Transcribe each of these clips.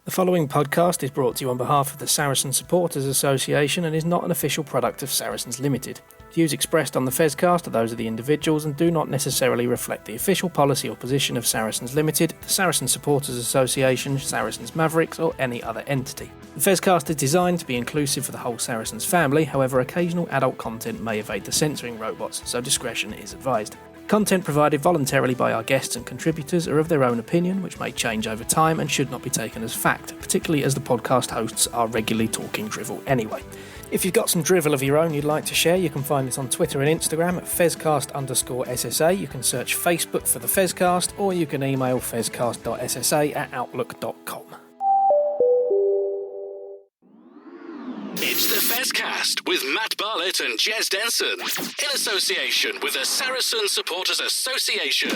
The following podcast is brought to you on behalf of the Saracens Supporters Association and is not an official product of Saracens Limited. Views expressed on the Fezcast are those of the individuals and do not necessarily reflect the official policy or position of Saracens Limited, the Saracens Supporters Association, Saracens Mavericks, or any other entity. The Fezcast is designed to be inclusive for the whole Saracens family, however occasional adult content may evade the censoring robots, so discretion is advised. Content provided voluntarily by our guests and contributors are of their own opinion, which may change over time and should not be taken as fact, particularly as the podcast hosts are regularly talking drivel anyway. If you've got some drivel of your own you'd like to share, you can find us on Twitter and Instagram at Fezcast_SSA. You can search Facebook for the Fezcast, or you can email fezcast.ssa@outlook.com. It's the Fezcast with Matt Barlett and Jez Denson in association with the Saracen Supporters Association.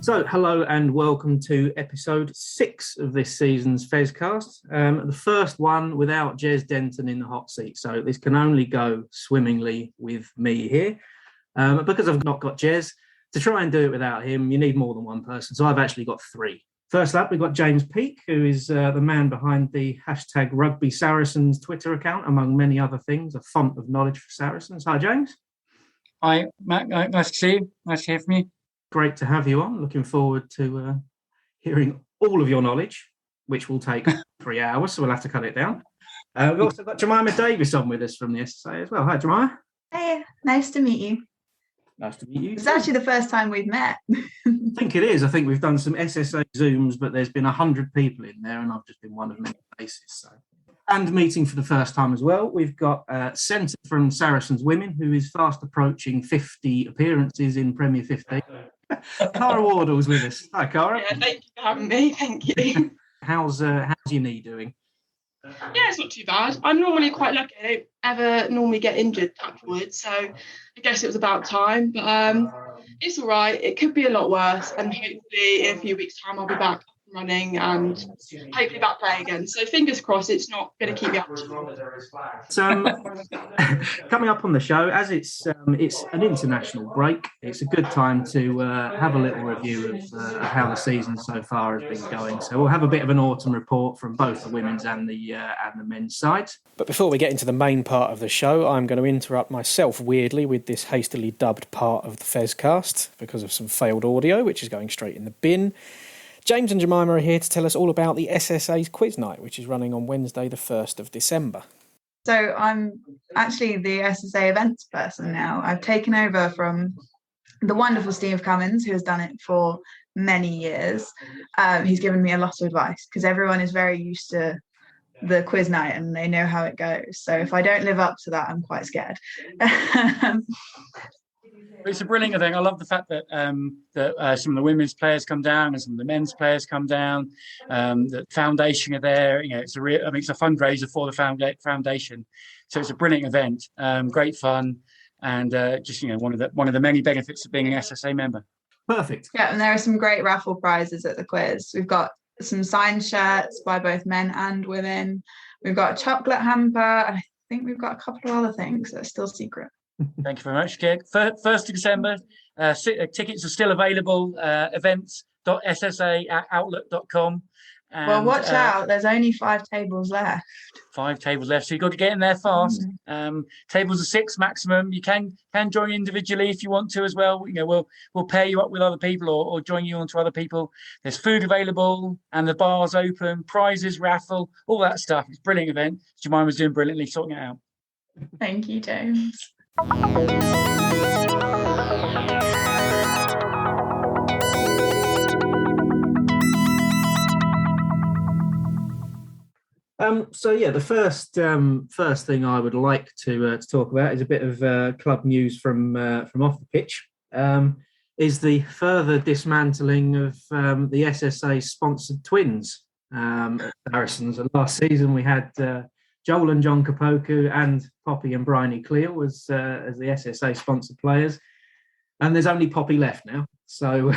So, hello and welcome to episode 6 of this season's Fezcast. The first one without Jez Denton in the hot seat, so this can only go swimmingly with me here. Because I've not got Jez, to try and do it without him, you need more than one person. So I've actually got 3. First up, we've got James Peake, who is the man behind the hashtag Rugby Saracens Twitter account, among many other things, a font of knowledge for Saracens. Hi, James. Hi, Matt. Nice to see you. Nice to hear from you. Great to have you on. Looking forward to hearing all of your knowledge, which will take 3 hours, so we'll have to cut it down. We've also got Jemima Davis on with us from the SSA as well. Hi, Jemima. Hey, nice to meet you. Nice to meet you. It's actually the first time we've met. I think it is. I think we've done some SSA Zooms, but there's been 100 people in there, and I've just been one of many faces. So. And meeting for the first time as well, we've got Centre from Saracens Women, who is fast approaching 50 appearances in Premier 15. Cara Wardle's with us. Hi, Cara. Yeah, thank you for having me. Thank you. How's your knee doing? Yeah, it's not too bad. I'm normally quite lucky. I don't ever normally get injured, touch wood, so I guess it was about time. But it's all right. It could be a lot worse, and hopefully in a few weeks' time I'll be back running and hopefully back playing again. So fingers crossed it's not going to keep me up. Coming up on the show, as it's an international break, it's a good time to have a little review of how the season so far has been going. So we'll have a bit of an autumn report from both the women's and the men's sides. But before we get into the main part of the show, I'm going to interrupt myself weirdly with this hastily dubbed part of the Fezcast because of some failed audio, which is going straight in the bin. James and Jemima are here to tell us all about the SSA's quiz night, which is running on Wednesday, the 1st of December. So I'm actually the SSA events person now. I've taken over from the wonderful Steve Cummins, who has done it for many years. He's given me a lot of advice because everyone is very used to the quiz night and they know how it goes. So if I don't live up to that, I'm quite scared. It's a brilliant thing. I love the fact that some of the women's players come down and some of the men's players come down. The foundation are there. You know, it's a fundraiser for the foundation. So it's a brilliant event. Great fun, and just one of the many benefits of being an SSA member. Perfect. Yeah, and there are some great raffle prizes at the quiz. We've got some signed shirts by both men and women. We've got a chocolate hamper. I think we've got a couple of other things that are still secret. Thank you very much, Kate. 1st of December, tickets are still available, events.ssa@outlook.com. Well, watch out, there's only 5 tables left. 5 tables left, so you've got to get in there fast. Tables are 6 maximum. You can join individually if you want to as well. We'll pair you up with other people or join you onto other people. There's food available and the bar's open, prizes, raffle, all that stuff. It's a brilliant event. Jemima's doing brilliantly sorting it out. Thank you, James. The first thing I would like to talk about is a bit of club news from off the pitch. Is the further dismantling of the SSA sponsored twins at Saracens. And last season we had Joel and John Kapoku and Poppy and Bryony Cleal as the SSA sponsored players, and there's only Poppy left now, so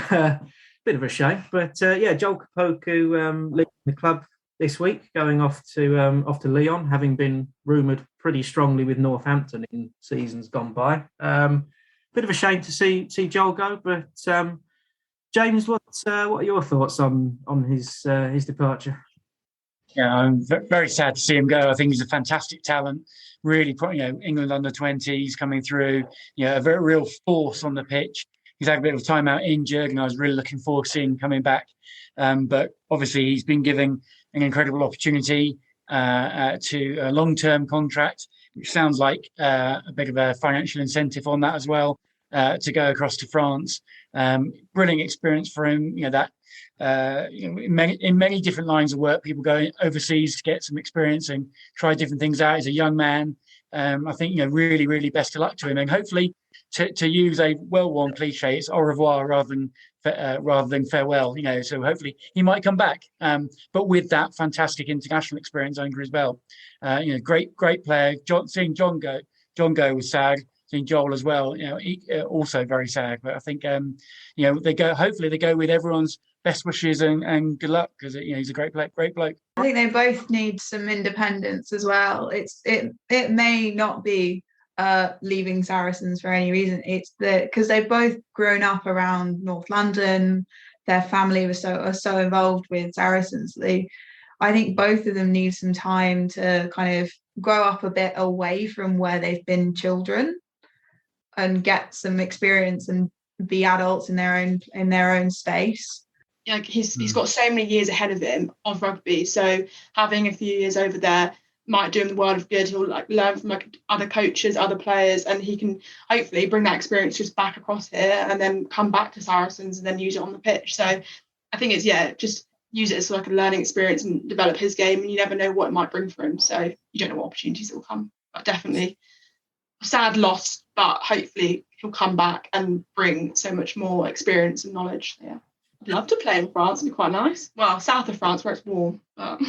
bit of a shame. But Joel Kapoku leaving the club this week, going off to Lyon, having been rumoured pretty strongly with Northampton in seasons gone by. Bit of a shame to see Joel go, but James, what are your thoughts on his departure? Yeah, I'm very sad to see him go. I think he's a fantastic talent. Really, England under-20s coming through. A very real force on the pitch. He's had a bit of time out injured, and I was really looking forward to seeing him coming back. But obviously, he's been given an incredible opportunity to a long-term contract, which sounds like a bit of a financial incentive on that as well, to go across to France. Brilliant experience for him. In many different lines of work, people go overseas to get some experience and try different things out. He's a young man. I think, really, really best of luck to him. And hopefully, to use a well-worn cliche, it's au revoir rather than farewell. So hopefully he might come back. But with that fantastic international experience under his belt, great player. Seeing John go was sad. Seeing Joel as well, also very sad. But I think they go. Hopefully they go with everyone's best wishes and good luck, because he's a great bloke. I think they both need some independence as well. It may not be leaving Saracens for any reason. It's because they've both grown up around North London. Their family was so involved with Saracens. I think both of them need some time to kind of grow up a bit away from where they've been children and get some experience and be adults in their own space. Yeah, he's got so many years ahead of him of rugby, so having a few years over there might do him the world of good. He'll learn from other coaches, other players, and he can hopefully bring that experience just back across here and then come back to Saracens and then use it on the pitch. So I think it's just use it as like a learning experience and develop his game, and you never know what it might bring for him. So you don't know what opportunities will come. But definitely a sad loss, but hopefully he'll come back and bring so much more experience and knowledge. Yeah, I'd love to play in France. It'd be quite nice. Well, south of France where it's warm. But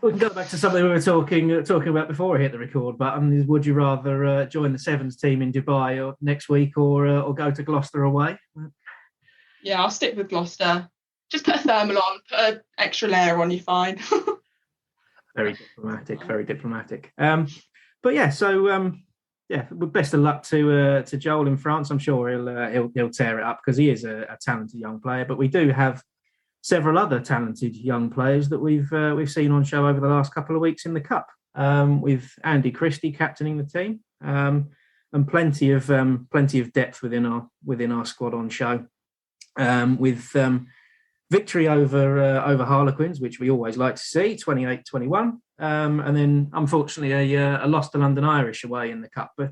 we can go back to something we were talking about before I hit the record button. Would you rather join the Sevens team in Dubai or next week, or go to Gloucester away? Yeah, I'll stick with Gloucester. Just put a thermal on, put an extra layer on, you're fine. Very diplomatic. But yeah, so best of luck to Joel in France. I'm sure he'll tear it up, because he is a talented young player. But we do have several other talented young players that we've seen on show over the last couple of weeks in the Cup, with Andy Christie captaining the team, and plenty of depth within our squad on show, with victory over Harlequins, which we always like to see, 28-21, and then unfortunately a loss to London Irish away in the Cup, but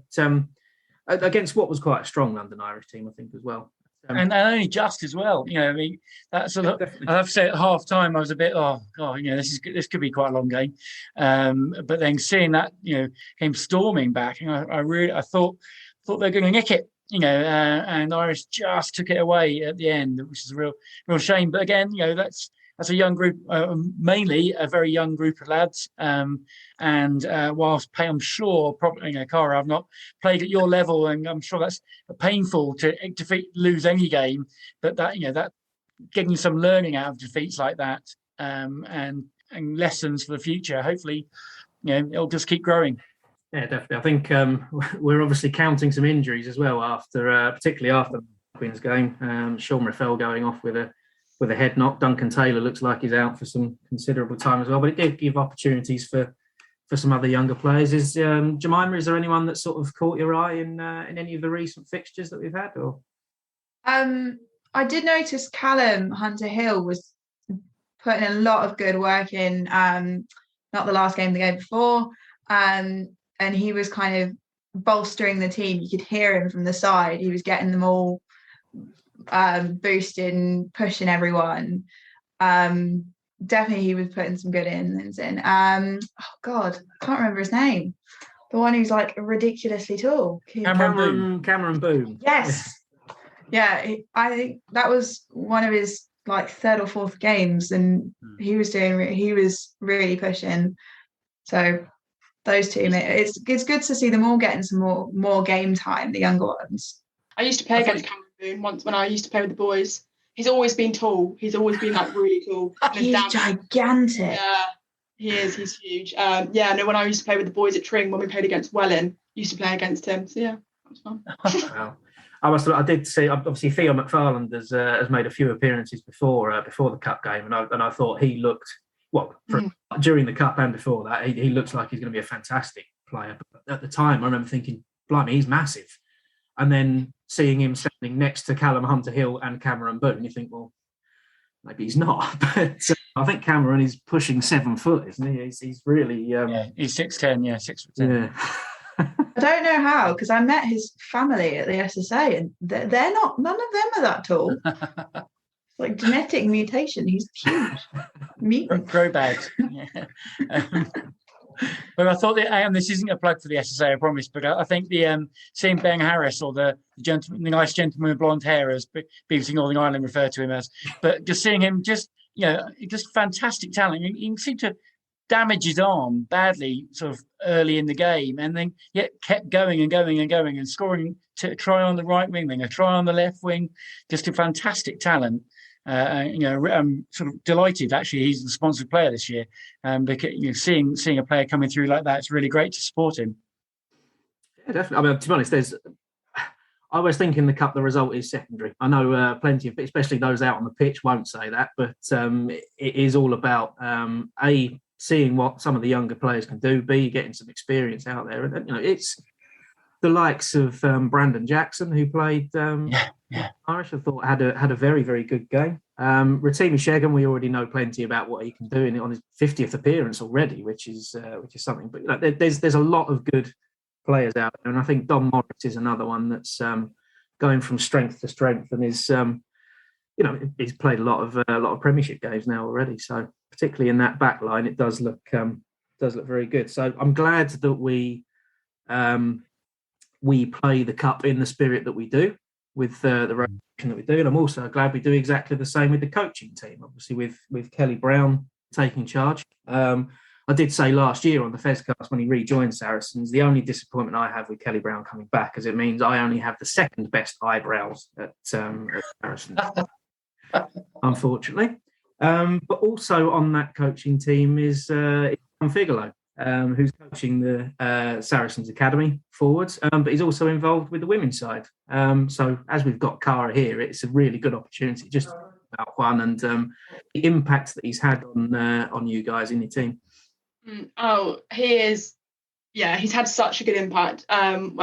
against what was quite a strong London Irish team, I think, as well. And only just as well, I mean, that's I have to say at half time I was a bit, this could be quite a long game, but then seeing that came storming back, I thought they're going to nick it, and Irish just took it away at the end, which is a real shame. But again, that's a young group, mainly a very young group of lads. And whilst I'm sure, probably, Cara, I've not played at your level, and I'm sure that's painful to lose any game. But that getting some learning out of defeats like that, and lessons for the future. Hopefully, it'll just keep growing. Yeah, definitely. I think we're obviously counting some injuries as well particularly after the Queen's game. Sean Raffel going off with a head knock. Duncan Taylor looks like he's out for some considerable time as well. But it did give opportunities for some other younger players. Jemima, is there anyone that sort of caught your eye in any of the recent fixtures that we've had? Or I did notice Callum Hunter-Hill was putting a lot of good work in. Not the last game, the game before. And he was kind of bolstering the team. You could hear him from the side. He was getting them all boosted and pushing everyone. Definitely he was putting some good ins in. Oh God, I can't remember his name. The one who's like ridiculously tall. Cameron Boone. Yes. Yeah, I think that was one of his like third or fourth games, and he was really pushing. So those two, it's good to see them all getting some more game time, the younger ones. I used to play against Cameron Boone once when I used to play with the boys. He's always been tall. He's always been like really tall. He's gigantic. Yeah, He is. He's huge. Yeah, no, when I used to play with the boys at Tring, when we played against Welling, used to play against him. So yeah, that was fun. Wow. I did see, obviously Theo McFarland has made a few appearances before the Cup game, and I thought he looked, during the Cup and before that, he looks like he's going to be a fantastic player. But at the time, I remember thinking, blimey, he's massive. And then seeing him standing next to Callum Hunter-Hill and Cameron Boone, you think, well, maybe he's not. But I think Cameron is pushing 7 foot, isn't he? He's really... he's 6'10", 6'10". Yeah. I don't know how, because I met his family at the SSA, and they're not. None of them are that tall. It's like genetic mutation. He's huge. Mutant. Grow bags. Yeah. But I thought that this isn't a plug for the SSA, I promise. But I think seeing Ben Harris, or the nice gentleman with blonde hair, as BBC Northern Ireland refer to him as, but just seeing him, just fantastic talent. He seemed to damage his arm badly sort of early in the game, and then yet kept going and scoring to try on the right wing, a try on the left wing. Just a fantastic talent. I'm sort of delighted actually he's the sponsored player this year, because seeing a player coming through like that, it's really great to support him. Yeah, definitely. I mean, to be honest, I was thinking the Cup, the result is secondary. I know plenty of, especially those out on the pitch, won't say that, but it is all about seeing what some of the younger players can do, B, getting some experience out there. And, it's the likes of Brandon Jackson, who played Irish, I thought had a very, very good game. Rotimi Shegan, we already know plenty about what he can do on his 50th appearance already, which is something. But there's a lot of good players out there, and I think Don Morris is another one that's going from strength to strength, and is he's played a lot of Premiership games now already. So particularly in that back line, it does look very good. So I'm glad that we play the Cup in the spirit that we do, with the rotation that we do, and I'm also glad we do exactly the same with the coaching team. Obviously, with Kelly Brown taking charge. I did say last year on the Fezcast when he rejoined Saracens, the only disappointment I have with Kelly Brown coming back is it means I only have the second best eyebrows at Saracens, unfortunately. But also on that coaching team is Juan Figallo, who's coaching the Saracens Academy forwards, but he's also involved with the women's side. So as we've got Cara here, it's a really good opportunity just about Juan and the impact that he's had on you guys in your team. Oh, he is. Yeah, he's had such a good impact. I can't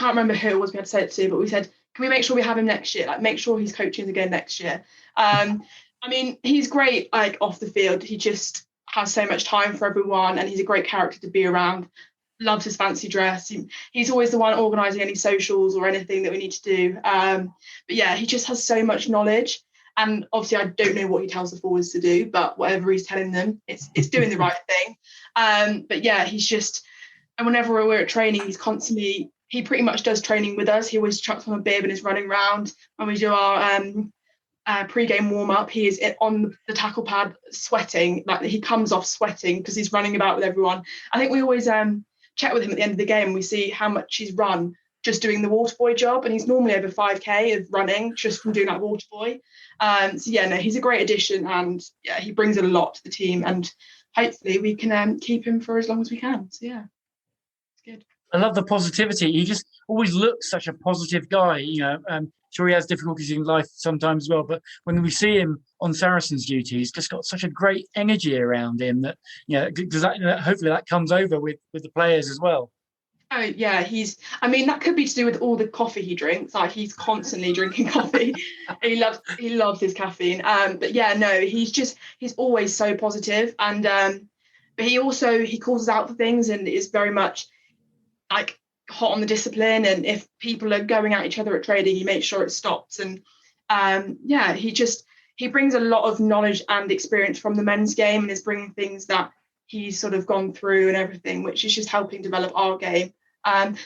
remember who it was we had to say it to, but we said, can we make sure we have him next year? Like, make sure he's coaching again next year. I mean, he's great, like, off the field. He just has so much time for everyone, and he's a great character to be around. Loves his fancy dress. He's always the one organising any socials or anything that we need to do. But yeah, he just has so much knowledge. And obviously, I don't know what he tells the forwards to do, but whatever he's telling them, it's doing the right thing. But yeah, he's just, and whenever we're at training, he pretty much does training with us. He always chucks on a bib and is running around. When we do our pre-game warm-up, he is on the tackle pad sweating. Like, he comes off sweating because he's running about with everyone. I think we always check with him at the end of the game, and we see how much he's run just doing the water boy job, and he's normally over 5k of running just from doing that water boy. So yeah, no, he's a great addition, and yeah, he brings a lot to the team, and hopefully we can keep him for as long as we can. So yeah, it's good. I love the positivity. He just always looks such a positive guy. Sure, he has difficulties in life sometimes as well, but when we see him on Saracens duty, he's just got such a great energy around him that hopefully that comes over with the players as well. Oh yeah, that could be to do with all the coffee he drinks. Like, he's constantly drinking coffee. he loves his caffeine. But yeah, no, he's always so positive, and but he calls us out for things and is very much like hot on the discipline. And if people are going at each other at training, he makes sure it stops. And he brings a lot of knowledge and experience from the men's game, and is bringing things that he's sort of gone through and everything, which is just helping develop our game.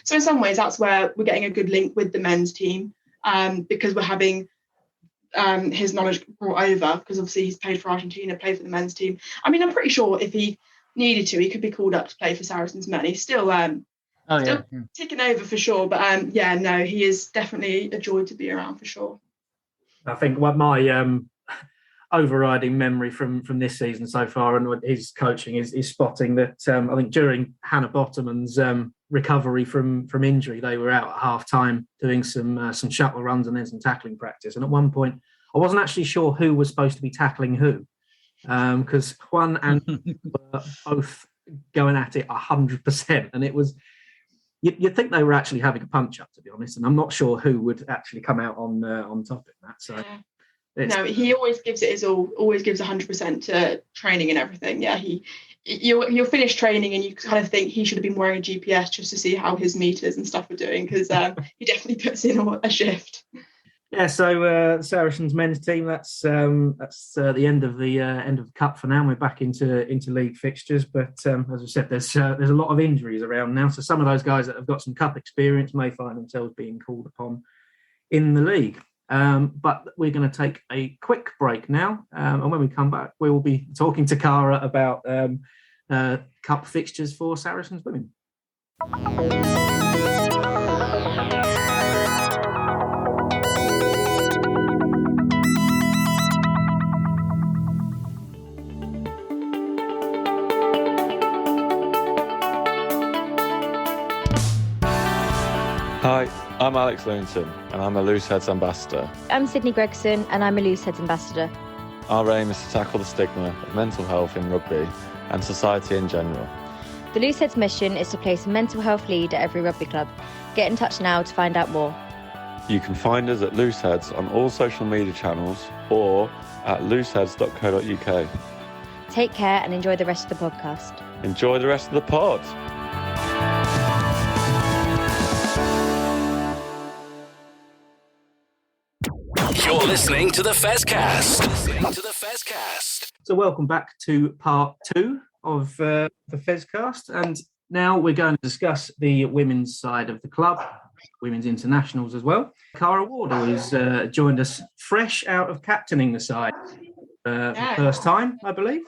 So in some ways, that's where we're getting a good link with the men's team, because we're having his knowledge brought over, because obviously he's played for Argentina, played for the men's team. I mean, I'm pretty sure if he needed to, he could be called up to play for Saracens Men. He's still ticking over for sure. But he is definitely a joy to be around for sure. I think what overriding memory from this season so far and his coaching is spotting that I think during Hannah Bottomann's recovery from injury, they were out at half time doing some shuttle runs and then some tackling practice. And at one point, I wasn't actually sure who was supposed to be tackling who, because Juan and were both going at it 100%, and it was. You'd think they were actually having a punch up, to be honest, and I'm not sure who would actually come out on top in that. So, no, he always gives it his all, always gives 100% to training and everything. Yeah, you'll finish training and you kind of think he should have been wearing a GPS just to see how his meters and stuff were doing, because he definitely puts in a shift. Yeah, so Saracens men's team. That's the end of the cup for now. We're back into league fixtures, but as I said, there's a lot of injuries around now. So some of those guys that have got some cup experience may find themselves being called upon in the league. But we're going to take a quick break now, and when we come back, we will be talking to Cara about cup fixtures for Saracens Women. Hi, I'm Alex Lewington and I'm a Looseheads ambassador. I'm Sydney Gregson and I'm a Looseheads ambassador. Our aim is to tackle the stigma of mental health in rugby and society in general. The Looseheads mission is to place a mental health lead at every rugby club. Get in touch now to find out more. You can find us at Looseheads on all social media channels or at looseheads.co.uk. Take care and enjoy the rest of the podcast. Enjoy the rest of the pod. You're listening to the Fezcast. So welcome back to part 2 of the Fezcast, and now we're going to discuss the women's side of the club, women's internationals as well. Cara Wardle has joined us fresh out of captaining the side for the first time, I believe.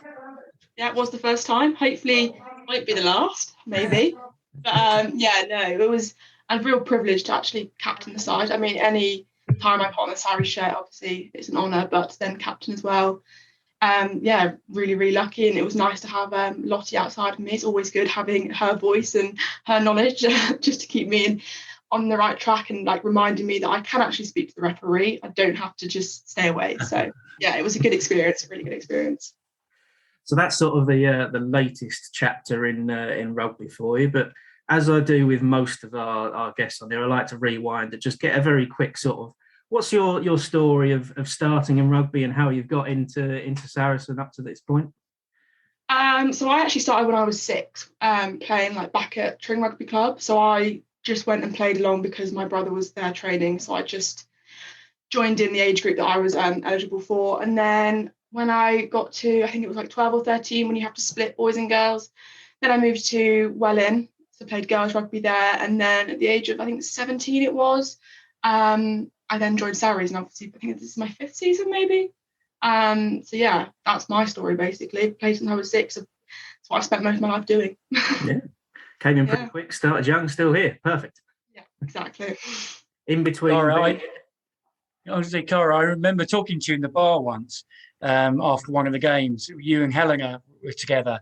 Yeah, it was the first time. Hopefully, it won't be the last, maybe. But it was a real privilege to actually captain the side. I mean, any time I put on the Sarri shirt, obviously it's an honour, but then captain as well. Really, really lucky, and it was nice to have Lottie outside of me. It's always good having her voice and her knowledge just to keep me on the right track and like reminding me that I can actually speak to the referee. I don't have to just stay away. So yeah, it was a good experience, a really good experience. So that's sort of the latest chapter in rugby for you. But as I do with most of our guests on here, I like to rewind and just get a very quick sort of, what's your story of starting in rugby and how you've got into Saracen up to this point? So I actually started when I was 6, playing like back at Tring Rugby Club. So I just went and played along because my brother was there training. So I just joined in the age group that I was eligible for. And then when I got to, I think it was like 12 or 13, when you have to split boys and girls, then I moved to Welwyn. So played girls rugby there. And then at the age of, I think 17 it was, I then joined Sarries, and obviously I think this is my 5th season maybe. So yeah, that's my story basically. Played since I was 6. So that's what I spent most of my life doing. Yeah, came in pretty quick, started young, still here. Perfect. Yeah, exactly. In between. Cara, I remember talking to you in the bar once after one of the games. You and Helena were together.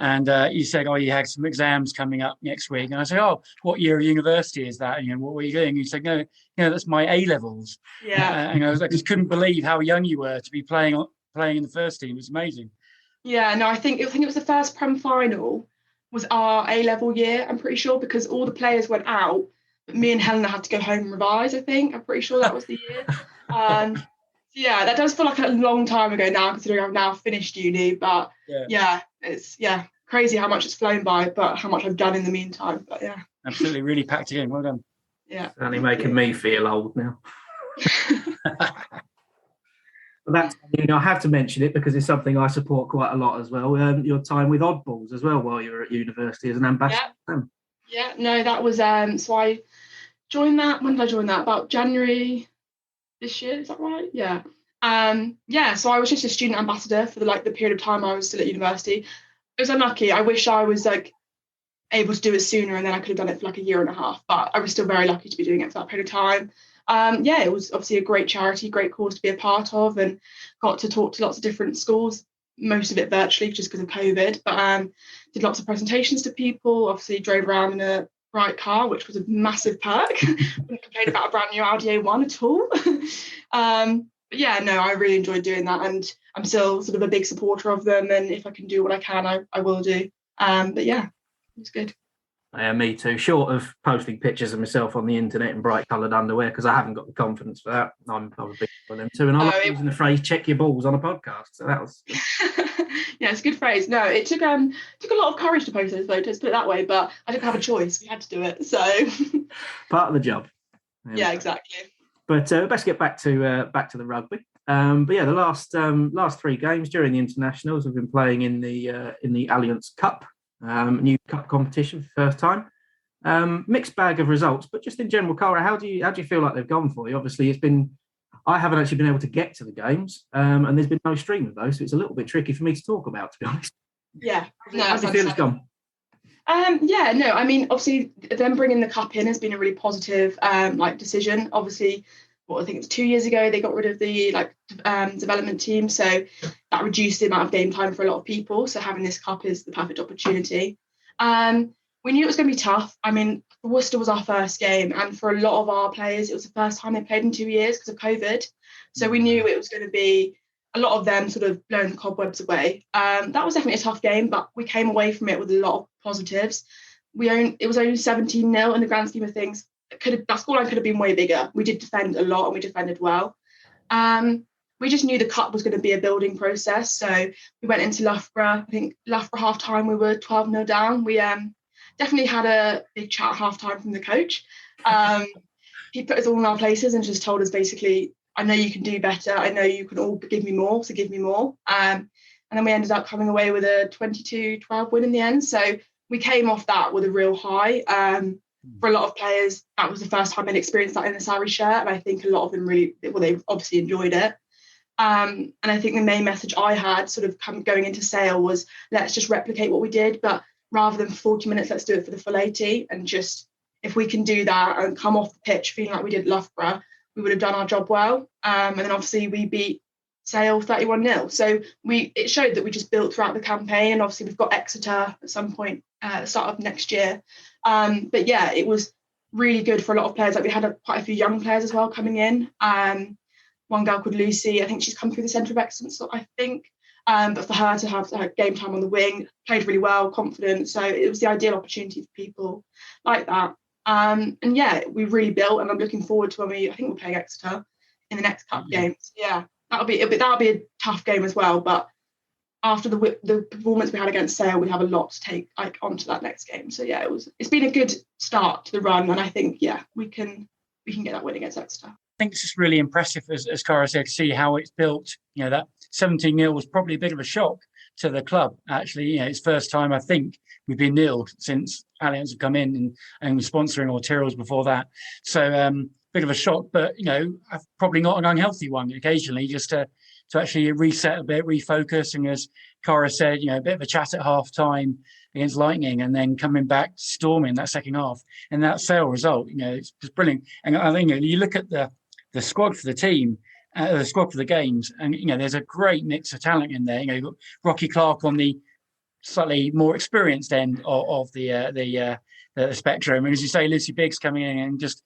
And you said, you had some exams coming up next week. And I said, what year of university is that? And what were you doing? You said, no, that's my A-levels. Yeah. And I just couldn't believe how young you were to be playing in the first team. It was amazing. Yeah, no, I think it was the first Prem final was our A-level year, I'm pretty sure, because all the players went out, but me and Helena had to go home and revise, I think. I'm pretty sure that was the year. Yeah, that does feel like a long time ago now, considering I've now finished uni. But it's crazy how much it's flown by, but how much I've done in the meantime. But yeah, absolutely, really packed it in. Well done. Yeah, only making me feel old now. But I have to mention it because it's something I support quite a lot as well. Your time with Oddballs as well while you were at university as an ambassador. Yeah, no, that was so I joined that. When did I join that? About January this year, is that right? Yeah. So I was just a student ambassador for the period of time I was still at university. It was unlucky. I wish I was able to do it sooner, and then I could have done it for a year and a half, but I was still very lucky to be doing it for that period of time. It was obviously a great charity, great cause to be a part of, and got to talk to lots of different schools, most of it virtually just because of COVID, but did lots of presentations to people, obviously drove around in a bright car, which was a massive perk. Wouldn't complain about a brand new Audi A1 at all. But yeah, no, I really enjoyed doing that, and I'm still sort of a big supporter of them, and if I can do what I can, I will do. But yeah, it was good. Yeah, me too. Short of posting pictures of myself on the internet in bright coloured underwear, because I haven't got the confidence for that. I'm a big one of them too. And I like using the phrase "check your balls" on a podcast. So that was. Yeah, it's a good phrase. No, it took a lot of courage to post those photos, put it that way. But I didn't have a choice; we had to do it. So part of the job. Yeah, exactly. But best get back to the rugby. But yeah, the last 3 games during the internationals have been playing in the Alliance Cup. New cup competition for the first time. Mixed bag of results, but just in general, Cara, how do you feel like they've gone for you? Obviously, I haven't actually been able to get to the games, and there's been no stream of those, so it's a little bit tricky for me to talk about, to be honest. Yeah, no, how do you feel it's gone? I mean, obviously, them bringing the cup in has been a really positive decision. Obviously, I think it was 2 years ago they got rid of the development team, so that reduced the amount of game time for a lot of people. So having this cup is the perfect opportunity. We knew it was going to be tough. I mean, Worcester was our first game, and for a lot of our players, it was the first time they played in 2 years because of COVID. So we knew it was going to be a lot of them sort of blowing the cobwebs away. That was definitely a tough game, but we came away from it with a lot of positives. It was only 17-0 in the grand scheme of things. That scoreline could have been way bigger. We did defend a lot, and we defended well. We just knew the cup was going to be a building process. So we went into Loughborough. I think Loughborough half time we were 12-0 down. We definitely had a big chat at half time from the coach. He put us all in our places and just told us basically, I know you can do better. I know you can all give me more, so give me more. And then we ended up coming away with a 22-12 win in the end. So we came off that with a real high. For a lot of players, that was the first time they'd experienced that in the Sarri shirt, and I think a lot of them they obviously enjoyed it. And I think the main message I had sort of going into Sale was, let's just replicate what we did, but rather than 40 minutes, let's do it for the full 80. And just, if we can do that and come off the pitch feeling like we did Loughborough, we would have done our job well. And then obviously we beat Sale 31-0. So it showed that we just built throughout the campaign, and obviously we've got Exeter at some point at the start of next year. But yeah, it was really good for a lot of players. Like we had quite a few young players as well coming in. One girl called Lucy, I think she's come through the Centre of Excellence, I think. But for her to have game time on the wing, played really well, confident. So it was the ideal opportunity for people like that. And yeah, we really built, and I'm looking forward to I think we're playing Exeter in the next cup game. So yeah, that'll be a tough game as well. But after the performance we had against Sale, we have a lot to take onto that next game. So yeah, it's been a good start to the run, and I think we can get that win against Exeter. I think it's just really impressive, as Cara said, to see how it's built. That 17-0 was probably a bit of a shock to the club. Actually, it's first time I think we've been nilled since Alliance have come in and was sponsoring all Tyrrells before that. So bit of a shock, but probably not an unhealthy one. Occasionally, just to actually reset a bit, refocus, and as Cara said, a bit of a chat at half time against Lightning, and then coming back storming that second half, and that Sale result, it's just brilliant. And I think you look at the squad for the team, the squad for the games, and there's a great mix of talent in there. You've got Rocky Clark on the slightly more experienced end of the spectrum, and as you say, Lucy Biggs coming in and just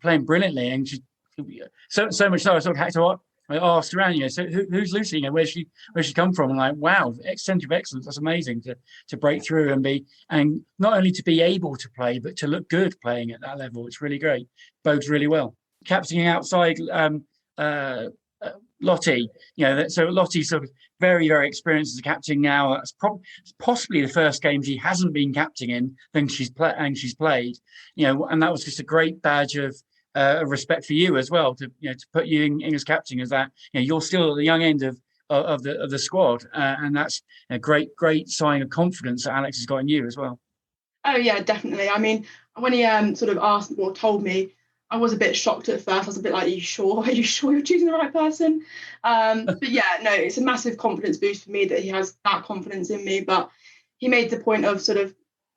playing brilliantly, and so much so I sort of had to. I asked around, so who's Lucy? Where's she come from? And like, wow, Centre of Excellence. That's amazing to break through and not only to be able to play, but to look good playing at that level. It's really great. Bodes really well. Captaining outside Lottie, so Lottie's sort of very, very experienced as a captain now. That's possibly the first game she hasn't been captain in than she's played. And that was just a great badge of respect for you as well, to put you in as captain, as that you're still at the young end of the squad, and that's a great sign of confidence that Alex has got in you as well. Oh yeah, definitely. I mean, when he sort of asked or told me, I was a bit shocked at first. I was a bit like, are you sure you're choosing the right person? But yeah, no, it's a massive confidence boost for me that he has that confidence in me. But he made the point of sort of,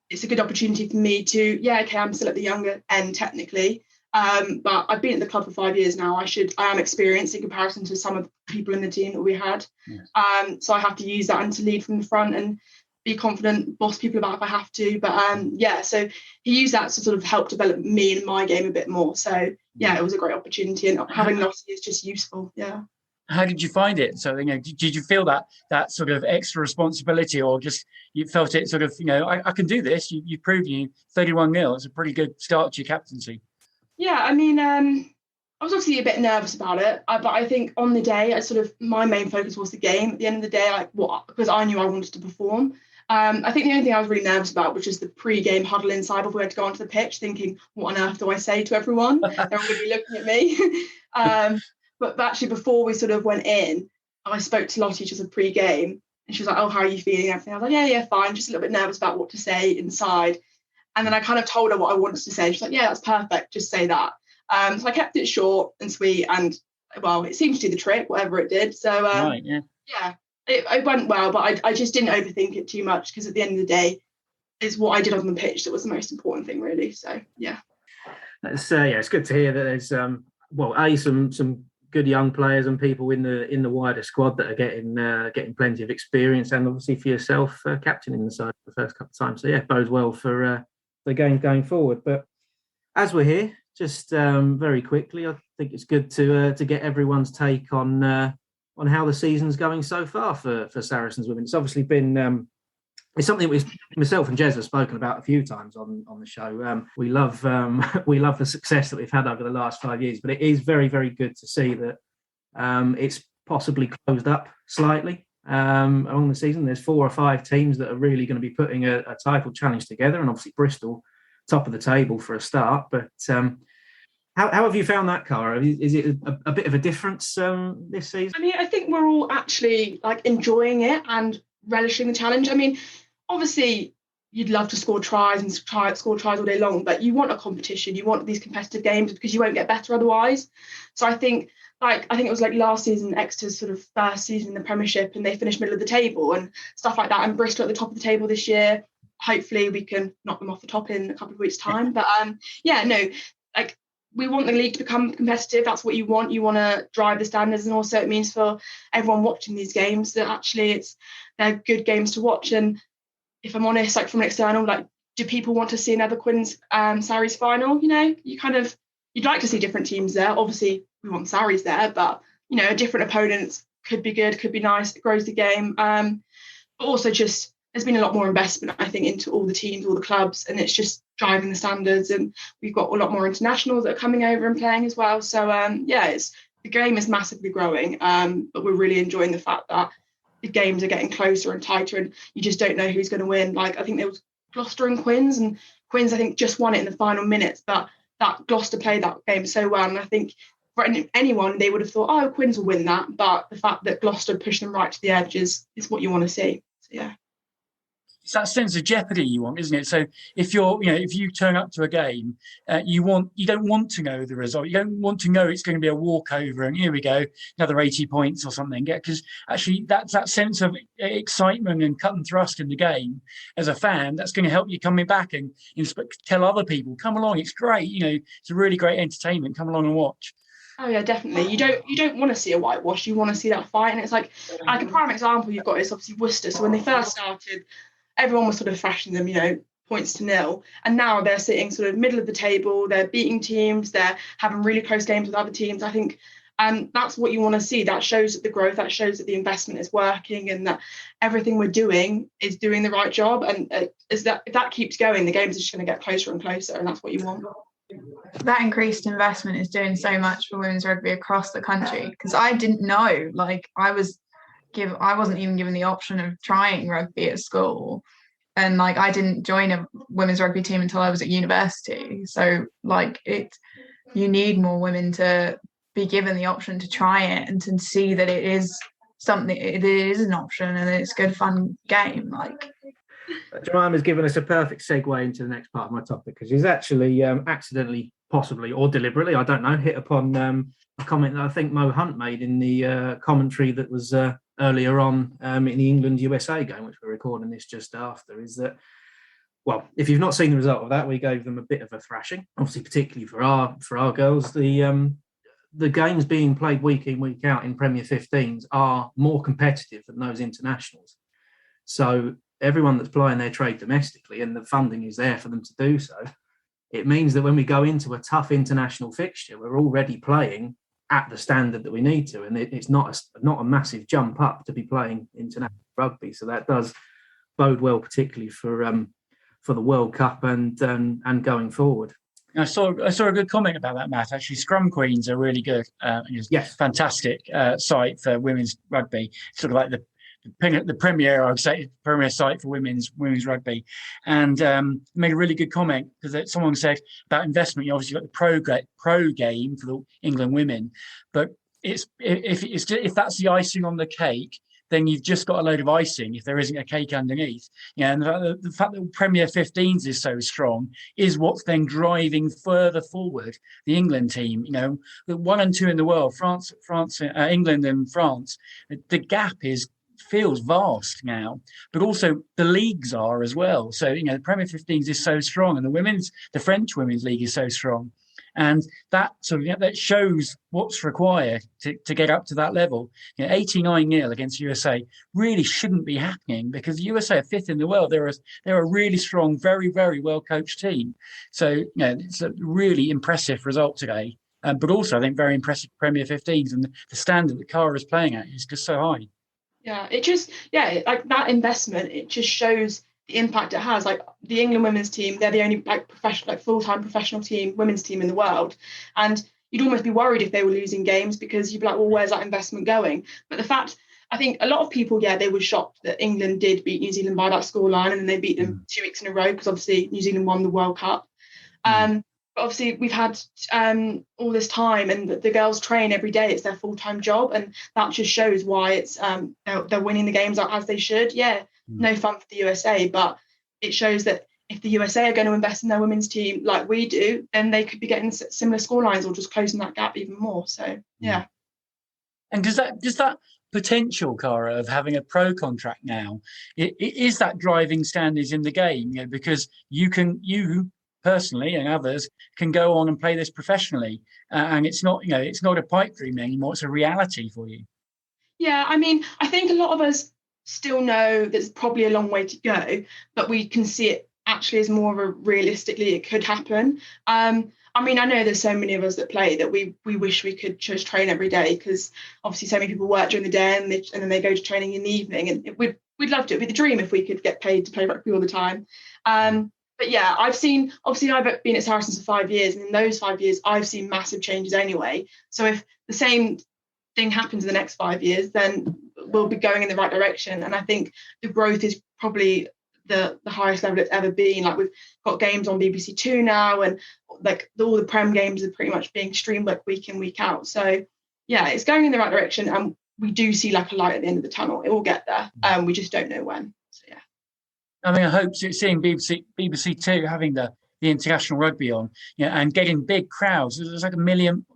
it's a good opportunity for me to, I'm still at the younger end technically, But I've been at the club for 5 years now. I am experienced in comparison to some of the people in the team that we had. So I have to use that and to lead from the front and be confident, boss people about if I have to. But so he used that to sort of help develop me and my game a bit more. So yeah, it was a great opportunity, and having Lottie is just useful. Yeah. How did you find it? So, did you feel that sort of extra responsibility, or just you felt it sort of, I can do this? You've proven you 31-0. It's a pretty good start to your captaincy. Yeah, I mean, I was obviously a bit nervous about it, but I think on the day, my main focus was the game. At the end of the day, because I knew I wanted to perform. I think the only thing I was really nervous about was just the pre-game huddle inside before we had to go onto the pitch, thinking, what on earth do I say to everyone? They're all going to be looking at me. But actually, before we sort of went in, I spoke to Lottie just a pre-game, and she was like, "Oh, how are you feeling?" And everything. I was like, "Yeah, fine." Just a little bit nervous about what to say inside. And then I kind of told her what I wanted to say. She's like, "Yeah, that's perfect. Just say that." So I kept it short and sweet, and well, it seemed to do the trick, whatever it did. So it went well, but I just didn't overthink it too much, because at the end of the day, it's what I did on the pitch that was the most important thing, really. So yeah. It's good to hear that there's some good young players and people in the wider squad that are getting plenty of experience, and obviously for yourself, captaining the side for the first couple of times. So yeah, bodes well for the game going forward. But as we're here, just very quickly, I think it's good to get everyone's take on how the season's going so far for Saracens Women. It's obviously been it's something that myself and Jez have spoken about a few times on the show. We love the success that we've had over the last 5 years, but it is very, very good to see that it's possibly closed up slightly along the season. There's 4 or 5 teams that are really going to be putting a title challenge together, and obviously Bristol top of the table for a start. But how have you found that, Cara? Is it a bit of a difference this season? I mean, I think we're all actually enjoying it and relishing the challenge. I mean, obviously you'd love to score tries and score tries all day long, but you want a competition. You want these competitive games because you won't get better otherwise. So I think it was last season, Exeter's sort of first season in the Premiership, and they finished middle of the table and stuff like that. And Bristol at the top of the table this year. Hopefully we can knock them off the top in a couple of weeks' time. But we want the league to become competitive. That's what you want. You want to drive the standards, and also it means for everyone watching these games that actually they're good games to watch. And if I'm honest, from an external, do people want to see another Quins Sarries final? You'd like to see different teams there. Obviously, we want Sarries there, but a different opponent could be good, could be nice. It grows the game. But also just there's been a lot more investment, I think, into all the teams, all the clubs, and it's just driving the standards. And we've got a lot more internationals that are coming over and playing as well. So the game is massively growing, but we're really enjoying the fact that the games are getting closer and tighter, and you just don't know who's going to win. I think there was Gloucester and Quins, and Quins I think just won it in the final minutes, but that Gloucester played that game so well, and I think for anyone they would have thought, oh, Quins will win that, but the fact that Gloucester pushed them right to the edge is what you want to see. So yeah. It's that sense of jeopardy you want, isn't it? So if you turn up to a game, you don't want to know the result. You don't want to know it's going to be a walkover and here we go, another 80 points or something. Because actually that's that sense of excitement and cut and thrust in the game as a fan that's going to help you coming back and tell other people, come along, it's great. It's a really great entertainment. Come along and watch. Oh yeah, definitely. You don't want to see a whitewash. You want to see that fight, and it's like a prime example you've got is obviously Worcester. So when they first started, everyone was sort of thrashing them, points to nil. And now they're sitting sort of middle of the table. They're beating teams. They're having really close games with other teams. I think that's what you want to see. That shows that the growth, that shows that the investment is working, and that everything we're doing is doing the right job. And if that keeps going, the games are just going to get closer and closer, and that's what you want. That increased investment is doing so much for women's rugby across the country, because I didn't know, I wasn't even given the option of trying rugby at school, and I didn't join a women's rugby team until I was at university. So you need more women to be given the option to try it and to see that it is something, it is an option, and it's a good fun game. Jemima's given us a perfect segue into the next part of my topic, because she's actually accidentally, possibly or deliberately, I don't know, hit upon a comment that I think Mo Hunt made in the commentary that was earlier on in the England-USA game, which we're recording this just after, is that well, if you've not seen the result of that, we gave them a bit of a thrashing. Obviously, particularly for our girls, the games being played week in, week out in Premier 15s are more competitive than those internationals. So everyone that's playing their trade domestically, and the funding is there for them to do so, it means that when we go into a tough international fixture, we're already playing at the standard that we need to, and it's not a massive jump up to be playing international rugby. So that does bode well, particularly for the World Cup and going forward. I saw a good comment about that, Matt. Actually, Scrum Queens are really good. Yes, fantastic site for women's rugby. Sort of like the premier, I would say, premier site for women's rugby, and made a really good comment because someone said about investment. You obviously got the pro game for the England women, but if that's the icing on the cake, then you've just got a load of icing if there isn't a cake underneath. Yeah, and the fact that Premier 15s is so strong is what's then driving further forward the England team. You know, the 1 and 2 in the world, England and France, the gap feels vast now, but also the leagues are as well. So, you know, the Premier 15s is so strong, and the French women's league is so strong. And that that shows what's required to get up to that level. You know, 89-0 against USA really shouldn't be happening because the USA are 5th in the world. They're a really strong, very, very well coached team. So, you know, it's a really impressive result today. But also, I think very impressive Premier 15s, and the standard that Cara is playing at is just so high. Yeah, like that investment, it just shows the impact it has. Like the England women's team, they're the only full-time professional team, women's team in the world. And you'd almost be worried if they were losing games because you'd be like, well, where's that investment going? But the fact, I think a lot of people, they were shocked that England did beat New Zealand by that scoreline, and then they beat them 2 weeks in a row because obviously New Zealand won the World Cup. But obviously we've had all this time, and the girls train every day. It's their full-time job, and that just shows why it's they're winning the games as they should. No fun for the USA, but it shows that if the USA are going to invest in their women's team like we do, then they could be getting similar scorelines or just closing that gap even more. So yeah. And does that potential, Cara, of having a pro contract now, is that driving standards in the game? You know, because you personally and others can go on and play this professionally, and it's not a pipe dream anymore. It's a reality for you. Yeah, I mean, I think a lot of us still know there's probably a long way to go, but we can see it actually as more of a realistically it could happen. I mean, I know there's so many of us that play that we wish we could just train every day, because obviously so many people work during the day and then they go to training in the evening, and we'd love to. It'd be the dream if we could get paid to play rugby all the time. But yeah, I've been at Saracens for 5 years, and in those 5 years, I've seen massive changes anyway. So if the same thing happens in the next 5 years, then we'll be going in the right direction. And I think the growth is probably the highest level it's ever been. Like, we've got games on BBC Two now, and like all the Prem games are pretty much being streamed like week in, week out. So yeah, it's going in the right direction, and we do see like a light at the end of the tunnel. It will get there. We just don't know when. So yeah. I mean, I hope seeing BBC Two having the international rugby on, and getting big crowds. There's like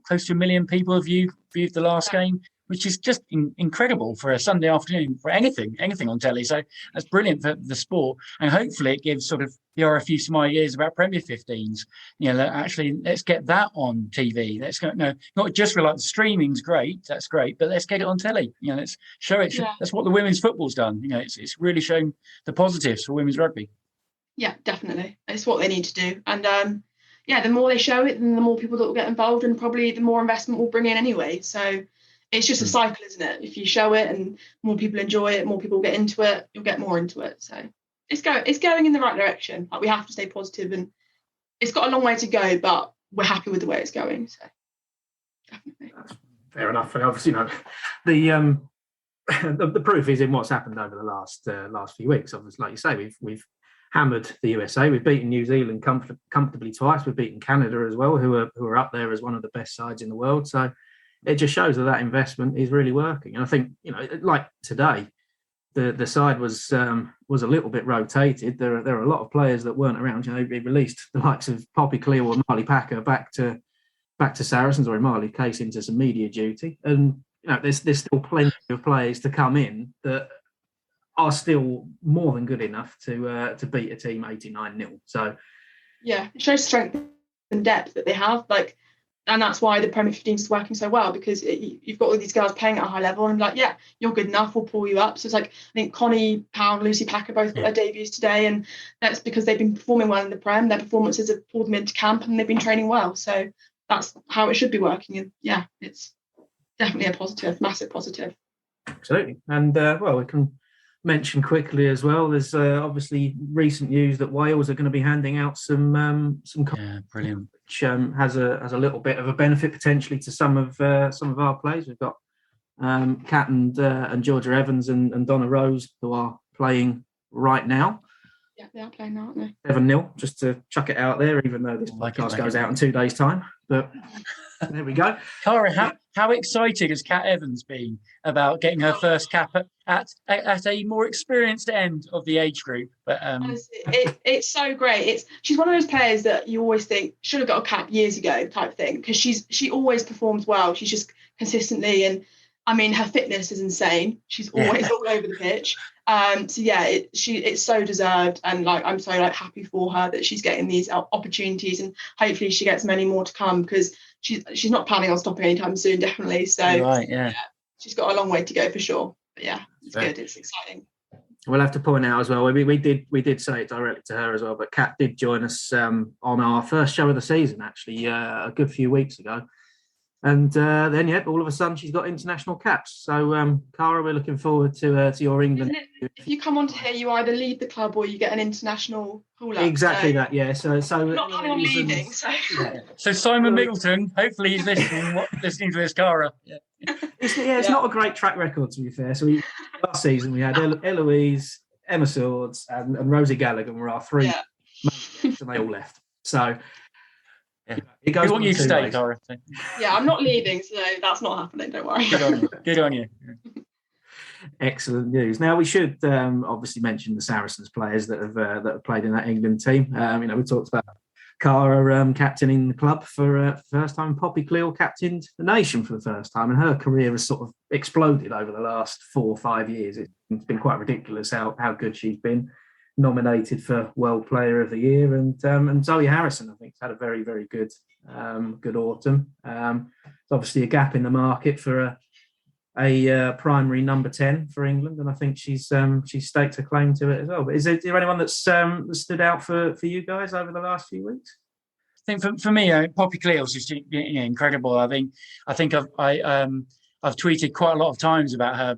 close to 1 million people viewed the last game, which is just incredible for a Sunday afternoon for anything on telly. So that's brilliant for the sport, and hopefully it gives sort of the RFU some ideas about Premier 15s. Actually, let's get that on TV. Let's go, not just for like the streaming's great, that's great, but let's get it on telly. Let's show it. Yeah. That's what the women's football's done. It's really shown the positives for women's rugby. Yeah, definitely. It's what they need to do. And the more they show it, then the more people that will get involved, and probably the more investment will bring in anyway. So it's just a cycle, isn't it? If you show it and more people enjoy it, more people get into it, you'll get more into it. So it's going in the right direction. Like, we have to stay positive, and it's got a long way to go, but we're happy with the way it's going. So definitely. That's fair enough. And obviously, the proof is in what's happened over the last few weeks. Obviously, like you say, we've hammered the USA. We've beaten New Zealand comfortably twice. We've beaten Canada as well, who are up there as one of the best sides in the world. So it just shows that investment is really working. And I think, like today, the side was a little bit rotated. There are a lot of players that weren't around. They released the likes of Poppy Clearwater, Marley Packer back to Saracens, or in Marley's case into some media duty. And there's still plenty of players to come in that are still more than good enough to beat a team 89-0. So yeah, it shows strength and depth that they have. Like, and that's why the Premier 15 is working so well, because you've got all these girls playing at a high level, and like, yeah, you're good enough, we'll pull you up. So it's like, I think Connie Pound, Lucy Packer both got their debuts today, and that's because they've been performing well in the Prem. Their performances have pulled them into camp, and they've been training well. So that's how it should be working. And yeah, it's definitely a positive, massive positive. Absolutely. And well, we can mention quickly as well, there's obviously recent news that Wales are going to be handing out some brilliant, which has a little bit of a benefit potentially to some of our players. We've got Kat and Georgia Evans and Donna Rose, who are playing right now. Yeah, they are playing now, aren't they? 7-0, just to chuck it out there, even though this podcast goes out in 2 days' time. But there we go. Cara, how excited has Kat Evans been about getting her first cap at a more experienced end of the age group? But honestly, it's so great. She's one of those players that you always think should have got a cap years ago, type thing, because she always performs well. She's just consistently, and I mean, her fitness is insane. She's always all over the pitch. So yeah, it's so deserved, and like I'm so like happy for her that she's getting these opportunities, and hopefully she gets many more to come, because she's not planning on stopping anytime soon, definitely. So right, yeah, she's got a long way to go for sure. But yeah, it's good. It's exciting. We'll have to point out as well, we did say it directly to her as well, but Kat did join us on our first show of the season, actually, a good few weeks ago. And then, yeah, all of a sudden she's got international caps. So, Cara, we're looking forward to your England. If you come on to here, you either leave the club or you get an international call-up. Exactly that, yeah. So I'm not planning on leaving. So Simon Middleton, hopefully he's listening to this, Cara. Yeah. It's not a great track record, to be fair. So last season we had Eloise, Emma Swords, and Rosie Gallagher were our three, and they all left. So. Yeah. It goes. We want you to stay, Cara. Yeah, I'm not leaving, so that's not happening. Don't worry. Good on you. Excellent news. Now we should obviously mention the Saracens players that have played in that England team. We talked about Cara captaining the club for first time. Poppy Cleall captained the nation for the first time, and her career has sort of exploded over the last 4 or 5 years. It's been quite ridiculous how good she's been. Nominated for World Player of the Year, and Zoe Harrison, I think, has had a very, very good autumn. There's obviously a gap in the market for a primary number 10 for England, and I think she's staked her claim to it as well. But is there anyone that's stood out for you guys over the last few weeks? I think for me, Poppy Cleall's just incredible. I think I've tweeted quite a lot of times about her.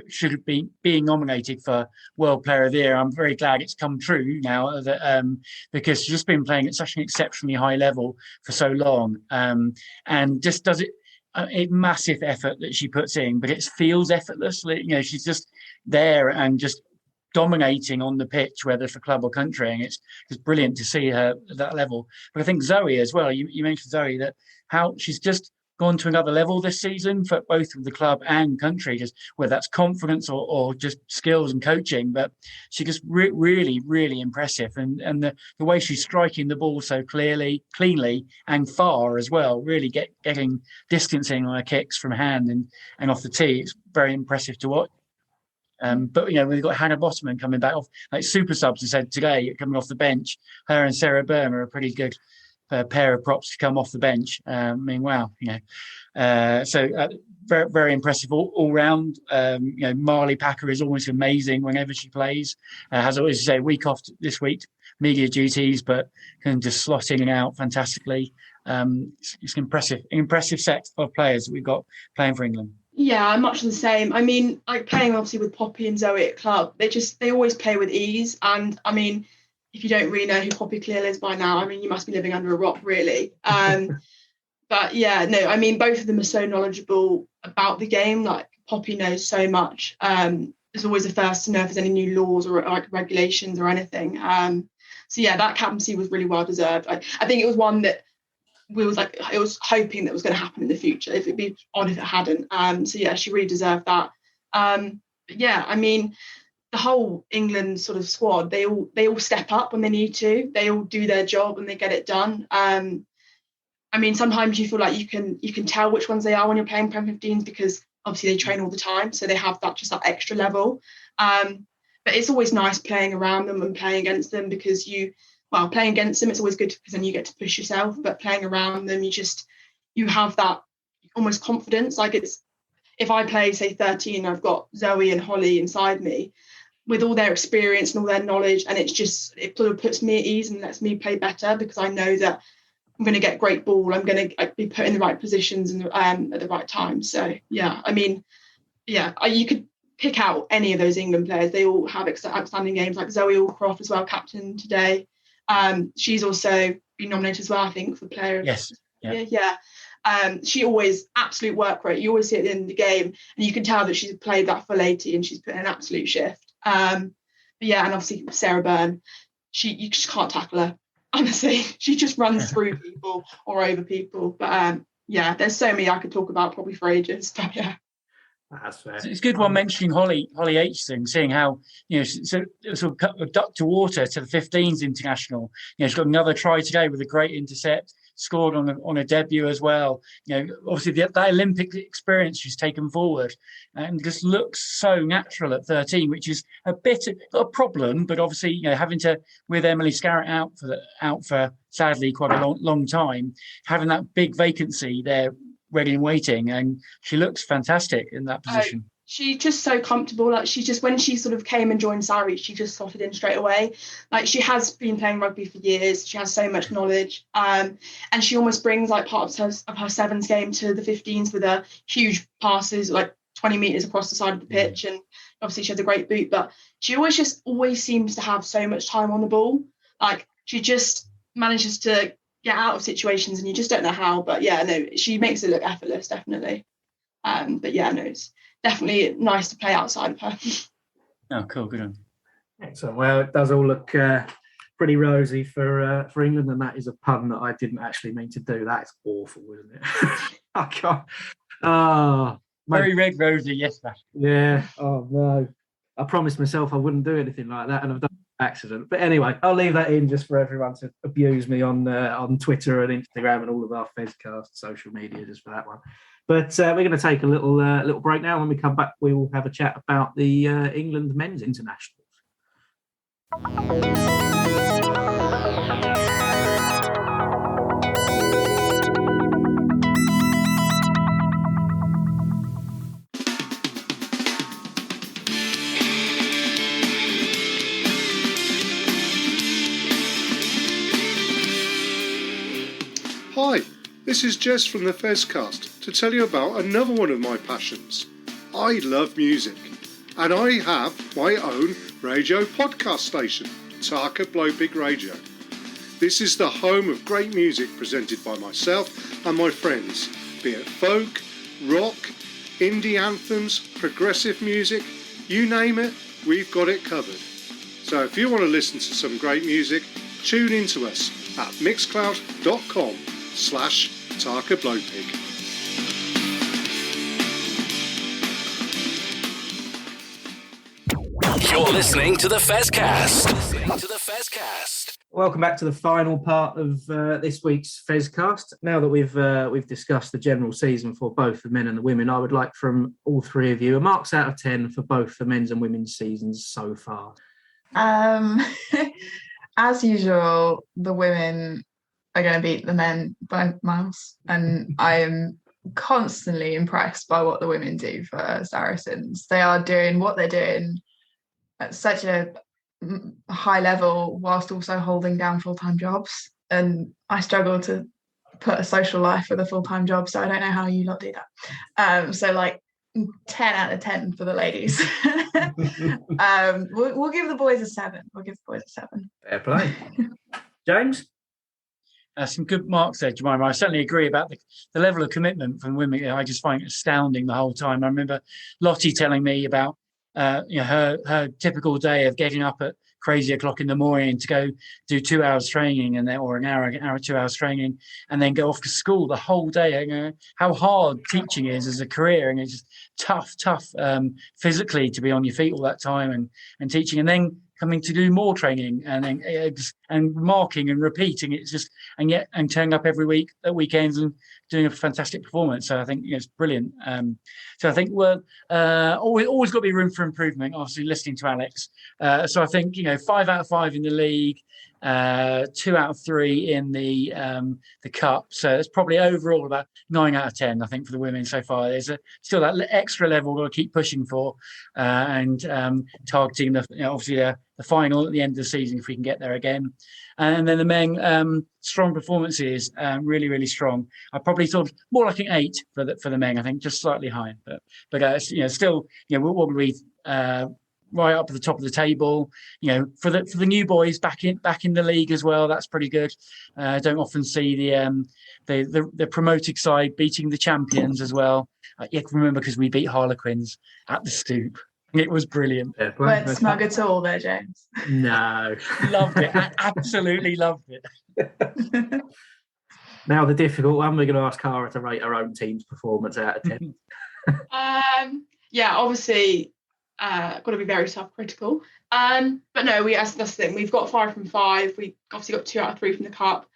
Should have been being nominated for World Player of the Year. I'm very glad it's come true now that because she's just been playing at such an exceptionally high level for so long, and just does it a massive effort that she puts in, but it feels effortless. She's just there and just dominating on the pitch, whether for club or country, and it's brilliant to see her at that level. But I think Zoe as well. You mentioned Zoe, that how she's just gone to another level this season for both of the club and country, just whether that's confidence or just skills and coaching. But she just really, really impressive, and the way she's striking the ball so clearly, cleanly, and far as well, really getting distancing on her kicks from hand and off the tee. It's very impressive to watch. But we've got Hannah Bottoman coming back off, like super subs, as I said today, coming off the bench. Her and Sarah Byrne are a pretty good pair of props to come off the bench. Wow, so very, very impressive all round. Marley Packer is always amazing whenever she plays. Has always say week off this week, media duties, but can just slot in and out fantastically. It's an impressive set of players that we've got playing for England. Yeah, much the same. I mean, like playing obviously with Poppy and Zoe at club, they always play with ease. And I mean, if you don't really know who Poppy Cleall is by now, I mean, you must be living under a rock, really. But yeah, no, I mean, both of them are so knowledgeable about the game. Like Poppy knows so much. Is always the first to know if there's any new laws or like regulations or anything. So yeah, that captaincy was really well deserved. I think it was one that it was hoping that was going to happen in the future. It'd be odd if it hadn't. So yeah, she really deserved that. But yeah, I mean, the whole England sort of squad, they all step up when they need to. They all do their job and they get it done. I mean, sometimes you feel like you can tell which ones they are when you're playing Prem 15s, because obviously they train all the time, so they have that extra level. but it's always nice playing around them and playing against them, because playing against them, it's always good because then you get to push yourself, but playing around them, you have that almost confidence. Like, it's, if I play, say, 13, I've got Zoe and Holly inside me with all their experience and all their knowledge, and it sort of puts me at ease and lets me play better, because I know that I'm going to get great ball, I'm going to be put in the right positions and at the right time. So yeah, I mean, yeah, you could pick out any of those England players. They all have outstanding games, like Zoe Allcroft as well, captain today. She's also been nominated as well, I think, for player of she always absolute work rate. You always see it at the end of the game, and you can tell that she's played that full 80 and she's put in an absolute shift. And obviously Sarah Byrne, you just can't tackle her. Honestly, she just runs through people or over people. But there's so many I could talk about probably for ages. But yeah. That's fair. It's good one mentioning Holly Aitchison, seeing how, sort of duck to water to the 15s international. She's got another try today with a great intercept, scored on a debut as well. Obviously that Olympic experience she's taken forward and just looks so natural at 13, which is a bit not a problem, but obviously having to, with Emily Scarrett out for sadly quite a long time, having that big vacancy there ready and waiting, and she looks fantastic in that position. She's just so comfortable. Like, she just, when she sort of came and joined Surrey, she just slotted in straight away. Like, she has been playing rugby for years. She has so much knowledge, and she almost brings like part of her sevens game to the 15s with her huge passes, like 20 meters across the side of the pitch. And obviously she has a great boot, but she always seems to have so much time on the ball. Like, she just manages to get out of situations, and you just don't know how. But she makes it look effortless, definitely. It's definitely nice to play outside of her. Oh, cool, good on. Excellent. Well, it does all look pretty rosy for England, and that is a pun that I didn't actually mean to do. That's awful, isn't it? I can't. Oh, very red rosy, yes, that. Yeah. Oh no. I promised myself I wouldn't do anything like that, and I've done it by accident. But anyway, I'll leave that in just for everyone to abuse me on Twitter and Instagram and all of our Fezcast social media just for that one. But we're going to take a little break now. When we come back, we will have a chat about the England men's internationals. Hi, this is Jez from the Fezcast to tell you about another one of my passions. I love music, and I have my own radio podcast station, Taka Blowpig Radio. This is the home of great music presented by myself and my friends, be it folk, rock, indie anthems, progressive music, you name it, we've got it covered. So if you want to listen to some great music, tune in to us at mixcloud.com/Taka Blowpig. You're listening to the Fezcast. Welcome back to the final part of this week's Fezcast. Now that we've discussed the general season for both the men and the women, I would like from all three of you a marks out of 10 for both the men's and women's seasons so far. As usual, the women are going to beat the men by miles, and I am constantly impressed by what the women do for Saracens. They are doing what they're doing at such a high level whilst also holding down full-time jobs, and I struggle to put a social life with a full-time job, so I don't know how you lot do that. So like 10 out of 10 for the ladies. We'll give the boys a 7. Fair play. James? Some good marks there, Jemima. I certainly agree about the level of commitment from women. I just find it astounding the whole time. I remember Lottie telling me about her typical day of getting up at crazy o'clock in the morning to go do 2 hours training or an hour 2 hours training, and then go off to school the whole day. How hard teaching is as a career, and it's just tough physically to be on your feet all that time and teaching, and then coming to do more training, and and marking and repeating. It's just and turning up every week at weekends and doing a fantastic performance. So I think it's brilliant. So I think always got to be room for improvement. Obviously, listening to Alex. So I think 5 out of 5 in the league, 2 out of 3 in the cup. So it's probably overall about 9 out of 10. I think for the women so far. There's still that extra level we'll keep pushing for, and targeting obviously the final at the end of the season if we can get there again. And then the men, strong performances, really, really strong. I probably sort of more like an 8 for the men. I think just slightly high, but still, we'll be right up at the top of the table. For the new boys back in the league as well. That's pretty good. Don't often see the promoted side beating the champions as well. You can remember because we beat Harlequins at the Stoop. It was brilliant. Weren't smug at all there, James. No. Loved it. I absolutely loved it. Now the difficult one, we're going to ask Cara to rate her own team's performance out of 10. Obviously, got to be very self-critical. But no, that's the thing. We've got 5 from 5. We obviously got 2 out of 3 from the cup.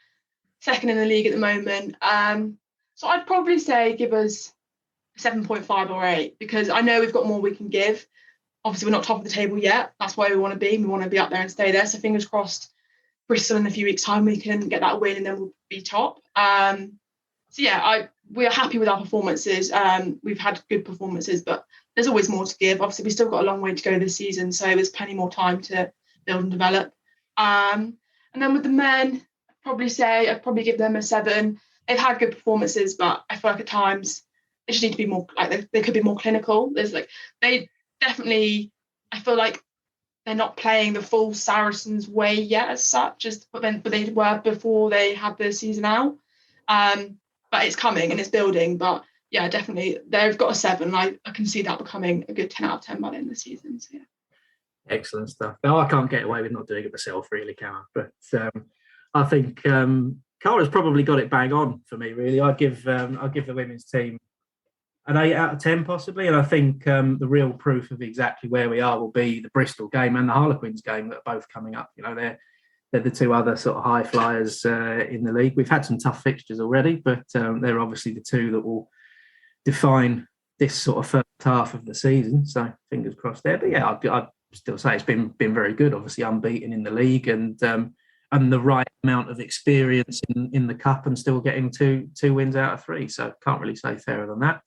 Second in the league at the moment. So I'd probably say give us 7.5 or 8, because I know we've got more we can give. Obviously, we're not top of the table yet. That's where we want to be. We want to be up there and stay there. So fingers crossed, Bristol in a few weeks' time, we can get that win and then we'll be top. We're happy with our performances. We've had good performances, but there's always more to give. Obviously, we've still got a long way to go this season, so there's plenty more time to build and develop. And then with the men, I'd probably give them a 7. They've had good performances, but I feel like at times they just need to be more, they could be more clinical. I feel like they're not playing the full Saracens way yet as such but they were before they had the season out. But it's coming and it's building. But yeah, definitely they've got a 7. I can see that becoming a good 10 out of 10 by the end of the season. So yeah. Excellent stuff. No, I can't get away with not doing it myself, really, Cara. But I think Cara's probably got it bang on for me, really. I'd give the women's team an 8 out of 10 possibly, and I think the real proof of exactly where we are will be the Bristol game and the Harlequins game that are both coming up. They're the 2 other sort of high flyers in the league. We've had some tough fixtures already, but they're obviously the 2 that will define this sort of first half of the season. So fingers crossed there. But yeah, I'd still say it's been very good. Obviously unbeaten in the league and the right amount of experience in the cup and still getting two wins out of 3. So can't really say fairer than that.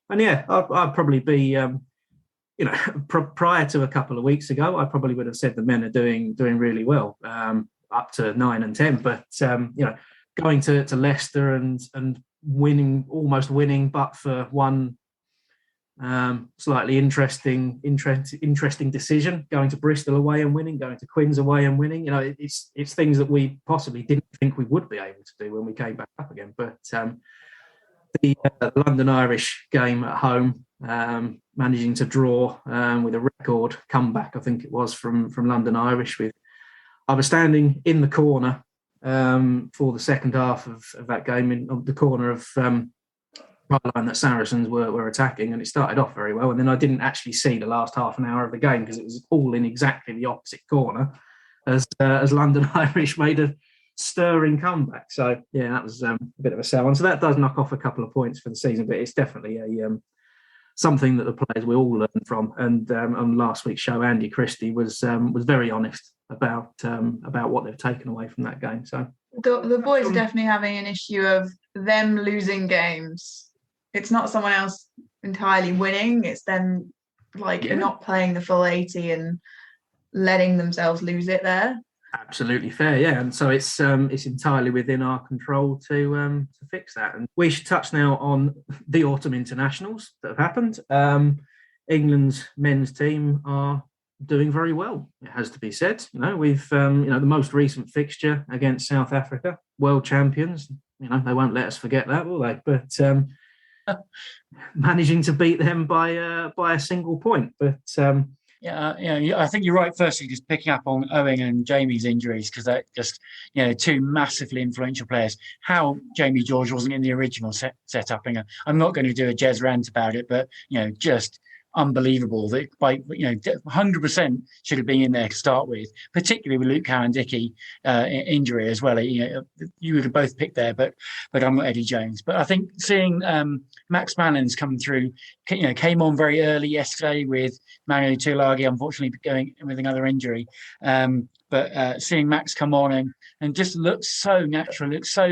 And yeah, I'd probably be, prior to a couple of weeks ago, I probably would have said the men are doing really well, up to 9 and 10. But going to Leicester and almost winning, but for one slightly interesting decision, going to Bristol away and winning, going to Quins away and winning. It's things that we possibly didn't think we would be able to do when we came back up again, but. The London Irish game at home, managing to draw with a record comeback, I think it was from London Irish. I was standing in the corner for the second half of that game, in the corner of line that Saracens were attacking, and it started off very well. And then I didn't actually see the last half an hour of the game because it was all in exactly the opposite corner as London Irish made a stirring comeback. So yeah, that was a bit of a sell on. So that does knock off a couple of points for the season, but it's definitely something that the players will all learn from. And on last week's show, Andy Christie was very honest about what they've taken away from that game. So the boys are definitely having an issue of them losing games. It's not someone else entirely winning. It's them not playing the full 80 and letting themselves lose it there. Absolutely fair, yeah, and so it's entirely within our control to fix that. And we should touch now on the autumn internationals that have happened. England's men's team are doing very well, it has to be said. We've the most recent fixture against South Africa, world champions. They won't let us forget that, will they? But managing to beat them by a single point, but. I think you're right. Firstly, just picking up on Owen and Jamie's injuries, because they're just, 2 massively influential players. How Jamie George wasn't in the original setup. I'm not going to do a Jez rant about it, but just unbelievable that by 100% should have been in there to start with, particularly with Luke Cowan-Dickey injury as well. You would have both picked there, but I'm not Eddie Jones. But I think seeing Max Mannins coming through, came on very early yesterday with Manu Tuilagi unfortunately going with another injury. But seeing Max come on and just looks so natural, looks so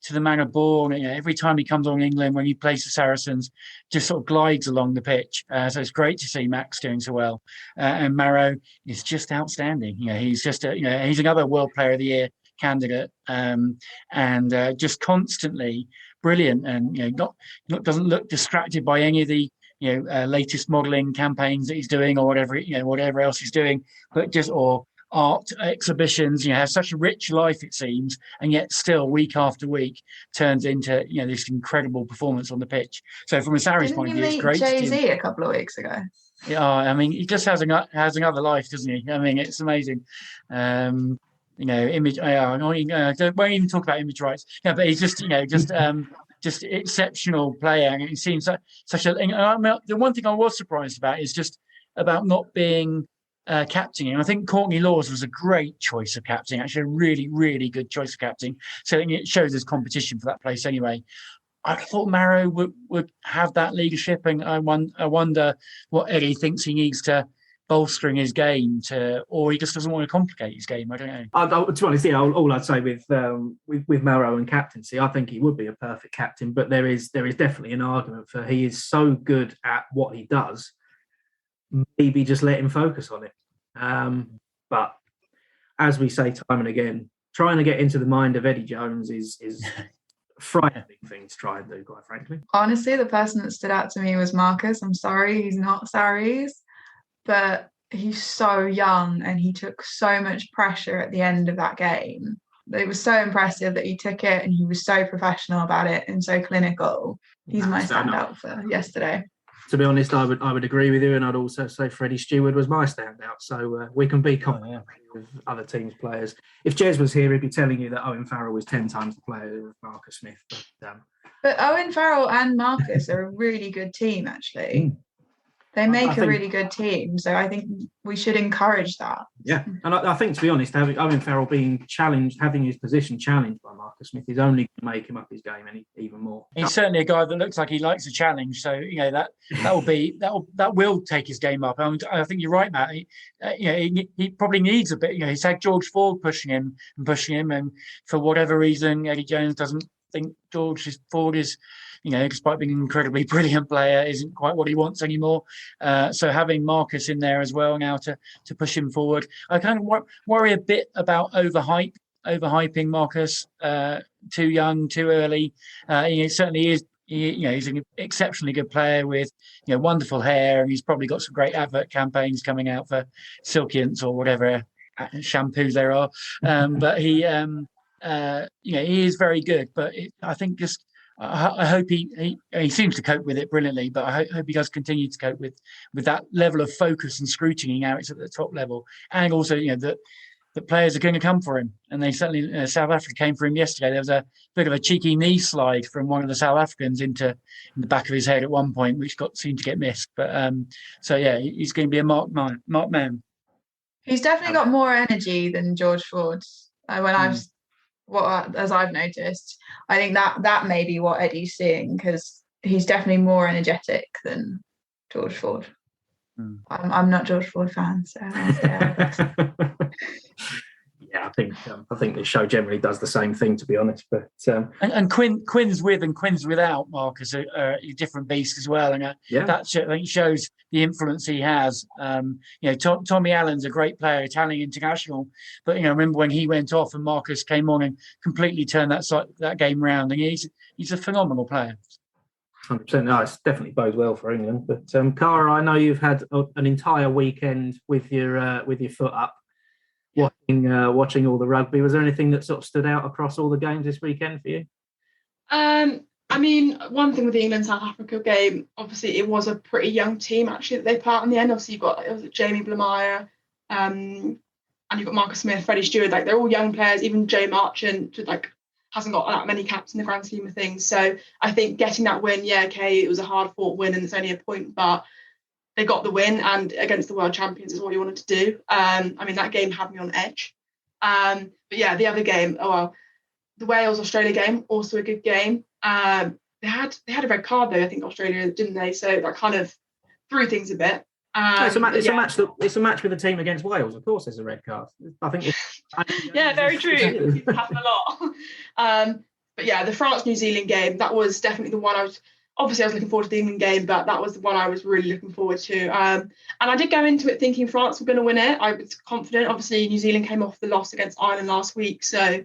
to the manner born. Every time he comes on England, when he plays the Saracens, just sort of glides along the pitch. So it's great to see Max doing so well. And Maro is just outstanding. He's just he's another World Player of the Year candidate, and just constantly brilliant. And doesn't look distracted by any of the latest modelling campaigns that he's doing or whatever else he's doing, but just art exhibitions, has such a rich life, it seems, and yet still week after week turns into this incredible performance on the pitch. So from a Sarries point of view, it's great. Jay-Z a couple of weeks ago. Yeah, I mean, he just has another life, doesn't he? I mean, it's amazing. Image. I won't even talk about image rights. Yeah, but he's just just exceptional player, and it seems such a. The one thing I was surprised about is just about not being captain. And I think Courtney Laws was a great choice of captain, actually a really, really good choice of captain. So it shows there's competition for that place anyway. I thought Maro would have that leadership, and I wonder what Eddie thinks he needs to bolstering his game or he just doesn't want to complicate his game. I don't know. To be honest, all I'd say with Maro and captaincy, I think he would be a perfect captain, but there is definitely an argument for he is so good at what he does. Maybe just let him focus on it. But as we say time and again, trying to get into the mind of Eddie Jones is a frightening thing to try and do, quite frankly. Honestly, the person that stood out to me was Marcus. I'm sorry, he's not Sarries, but he's so young and he took so much pressure at the end of that game. It was so impressive that he took it and he was so professional about it and so clinical. He's my standout for yesterday. To be honest, I would agree with you, and I'd also say Freddie Stewart was my standout. So we can be confident with other teams' players. If Jez was here, he'd be telling you that Owen Farrell was 10 times the player of Marcus Smith. But Owen Farrell and Marcus are a really good team, actually. They make a really good team, so I think we should encourage that. Yeah, and I think, to be honest, having Owen Farrell being challenged, having his position challenged by Marcus Smith is only going to make him up his game even more. He's certainly a guy that looks like he likes a challenge, so that will take his game up. I think you're right, Matt. He probably needs a bit. He's had George Ford pushing him, and for whatever reason, Eddie Jones doesn't think Ford is. Despite being an incredibly brilliant player, isn't quite what he wants anymore. So having Marcus in there as well now to push him forward, I kind of worry a bit about overhyping Marcus. Too young, too early. He certainly is. He's an exceptionally good player with wonderful hair, and he's probably got some great advert campaigns coming out for Silkiance or whatever shampoos there are. But he is very good. But I think just. I hope he seems to cope with it brilliantly, but I hope he does continue to cope with that level of focus and scrutiny now it's at the top level, and also that the players are going to come for him, and they certainly South Africa came for him yesterday. There was a bit of a cheeky knee slide from one of the South Africans in the back of his head at one point, which seemed to get missed. But he's going to be a marked man. He's definitely got more energy than George Ford. As I've noticed, I think that may be what Eddie's seeing, because he's definitely more energetic than George Ford. I'm not George Ford fan, so I'll say yeah, I think the show generally does the same thing, to be honest. But and Quinn's with and Quinn's without Marcus are a different beast as well, and that I think shows the influence he has. Tommy Allen's a great player, Italian international, but remember when he went off and Marcus came on and completely turned that game round, and he's a phenomenal player. 100%. No, it's definitely bodes well for England. But Cara, I know you've had an entire weekend with your foot up. Watching all the rugby. Was there anything that sort of stood out across all the games this weekend for you? I mean, one thing with the England-South Africa game, obviously it was a pretty young team actually that they put out in the end. Obviously it was Jamie Blamire, and you've got Marcus Smith, Freddie Stewart. Like they're all young players. Even Joe Marchant hasn't got that many caps in the grand scheme of things. So I think getting that win, it was a hard-fought win and it's only a point, but they got the win, and against the world champions is what he wanted to do. I mean, that game had me on edge. But yeah, the other game, the Wales-Australia game, also a good game. They had a red card though, I think, Australia, didn't they? So that kind of threw things a bit. It's a match with a team against Wales. Of course, there's a red card. I think. Yeah, very true. It happened a lot. But yeah, the France-New Zealand game, that was definitely the one I was looking forward to the England game, but that was the one I was really looking forward to. And I did go into it thinking France were going to win it. I was confident. Obviously, New Zealand came off the loss against Ireland last week, so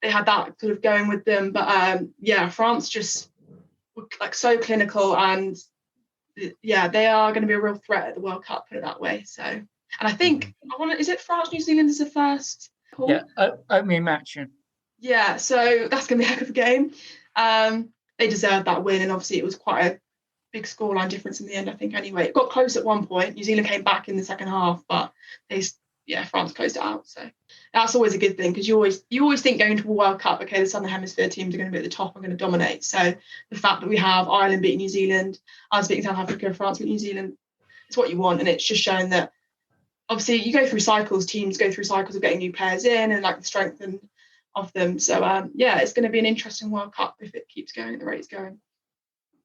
they had that sort of going with them. But yeah, France just were like so clinical, and yeah, they are going to be a real threat at the World Cup, put it that way. So, and I think is it France-New Zealand is the first? Paul? Yeah, opening match. Yeah, so that's going to be a heck of a game. They deserved that win, and obviously it was quite a big scoreline difference in the end, I think. Anyway, it got close at one point. New Zealand came back in the second half, but France closed it out. So that's always a good thing, because you always think going to a World Cup, okay, the Southern Hemisphere teams are going to be at the top and going to dominate. So the fact that we have Ireland beating New Zealand, us beating South Africa, France beating New Zealand, it's what you want, and it's just showing that obviously you go through cycles. Teams go through cycles of getting new players in and like the strength of them. So yeah, it's going to be an interesting World Cup if it keeps going at the rate it's going.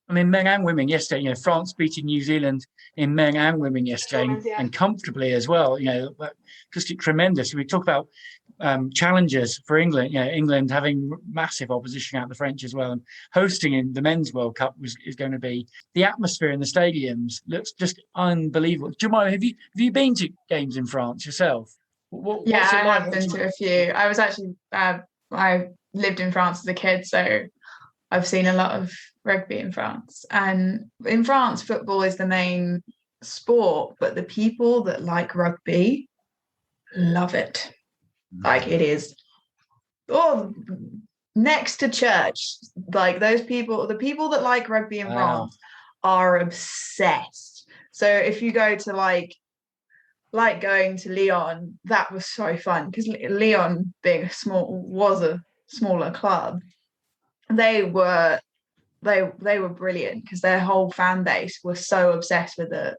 I mean, men and women yesterday, France beating New Zealand in men and women yesterday, and comfortably as well, just tremendous. We talk about challenges for England, England having massive opposition out the French as well, and hosting in the Men's World Cup is going to be, the atmosphere in the stadiums looks just unbelievable. Jemima, have you been to games in France yourself? What's it like? I have been to a few. I was actually, I lived in France as a kid, so I've seen a lot of rugby in France. And in France, football is the main sport, but the people that like rugby love it. Like, it is next to church. Like, those people, the people that like rugby in France are obsessed. So if you go to like going to Lyon, that was so fun, because Lyon was a smaller club. They were brilliant, because their whole fan base was so obsessed with the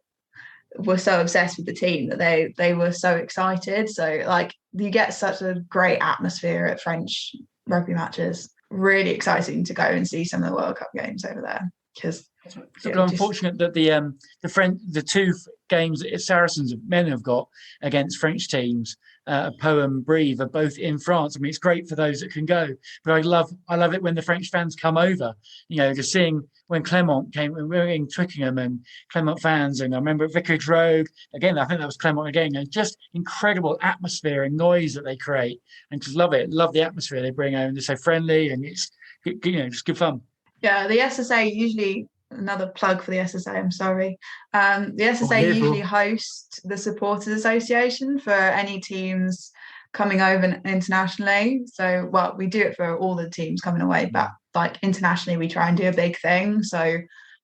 team that they were so excited. So like, you get such a great atmosphere at French rugby matches. Really exciting to go and see some of the World Cup games over there, because it's unfortunate that the two games that Saracens men have got against French teams, Pau and Brive, are both in France. I mean, it's great for those that can go, but I love it when the French fans come over. Just seeing when Clermont came, we were in Twickenham, and Clermont fans, and I remember at Vicarage Road again. I think that was Clermont again, and just incredible atmosphere and noise that they create, and just love it. Love the atmosphere they bring home. They're so friendly, and it's just good fun. Yeah, the SSA usually. Another plug for the SSA, I'm sorry. The SSA usually hosts the Supporters Association for any teams coming over internationally. So, well, we do it for all the teams coming away, but like internationally, we try and do a big thing. So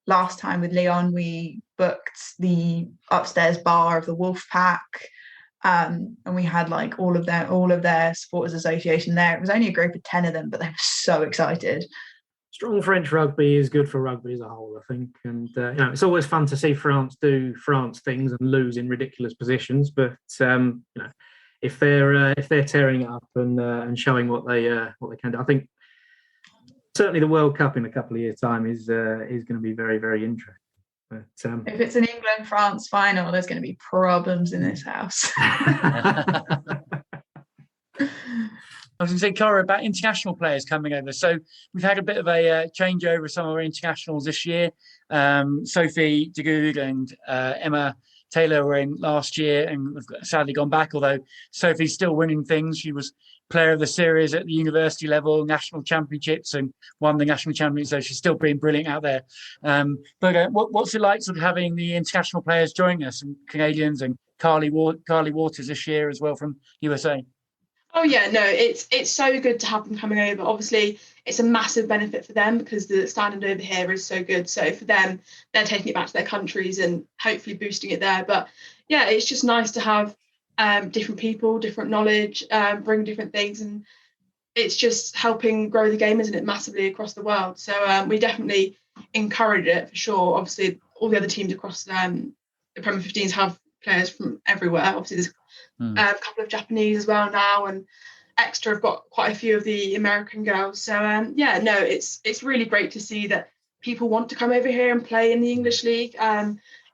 last time with Lyon, we booked the upstairs bar of the Wolf Pack. And we had like all of their Supporters Association there. It was only a group of 10 of them, but they were so excited. Strong French rugby is good for rugby as a whole, I think, and it's always fun to see France do France things and lose in ridiculous positions. But if they're tearing it up and showing what they can do, I think certainly the World Cup in a couple of years' time is going to be very, very interesting. But, if it's an England-France final, there's going to be problems in this house. I was going to say, Cara, about international players coming over. So we've had a bit of a changeover of some of our internationals this year. Sophie de Good and Emma Taylor were in last year and have sadly gone back, although Sophie's still winning things. She was player of the series at the university level, national championships, and won the national championship. So she's still being brilliant out there. But what's it like sort of having the international players joining us, and Canadians, and Carly Waters this year as well from USA? Oh yeah, no, it's so good to have them coming over. Obviously, it's a massive benefit for them because the standard over here is so good. So for them, they're taking it back to their countries and hopefully boosting it there. But yeah, it's just nice to have different people, different knowledge, bring different things, and it's just helping grow the game, isn't it, massively across the world. So we definitely encourage it for sure. Obviously, all the other teams across the Premier 15s have players from everywhere. Obviously, there's a couple of Japanese as well now, and Exeter have got quite a few of the American girls. So it's really great to see that people want to come over here and play in the English League.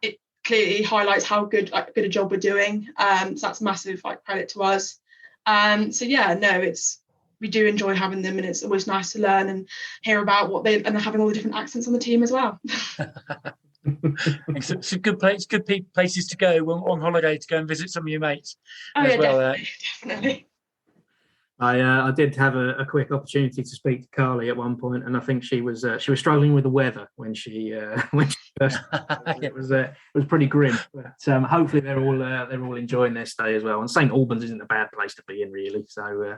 It clearly highlights how good a job we're doing. So that's massive credit to us. We do enjoy having them, and it's always nice to learn and hear about and having all the different accents on the team as well. It's a good place, places to go on holiday to go and visit some of your mates. Definitely. I did have a quick opportunity to speak to Carly at one point, and I think she was struggling with the weather when she first. It was pretty grim, but hopefully they're all enjoying their stay as well. And St Albans isn't a bad place to be in, really. So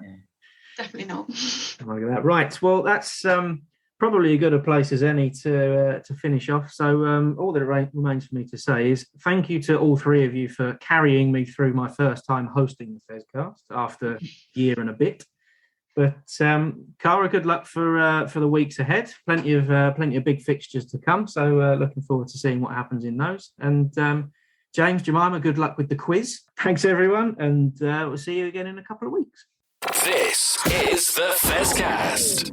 definitely not. Look at that. Right. Well, that's probably as good a place as any to finish off. So all that remains for me to say is thank you to all three of you for carrying me through my first time hosting the Fezcast after a year and a bit. But Cara, good luck for the weeks ahead. Plenty of big fixtures to come. So looking forward to seeing what happens in those. And James, Jemima, good luck with the quiz. Thanks everyone, and we'll see you again in a couple of weeks. This is the Fezcast.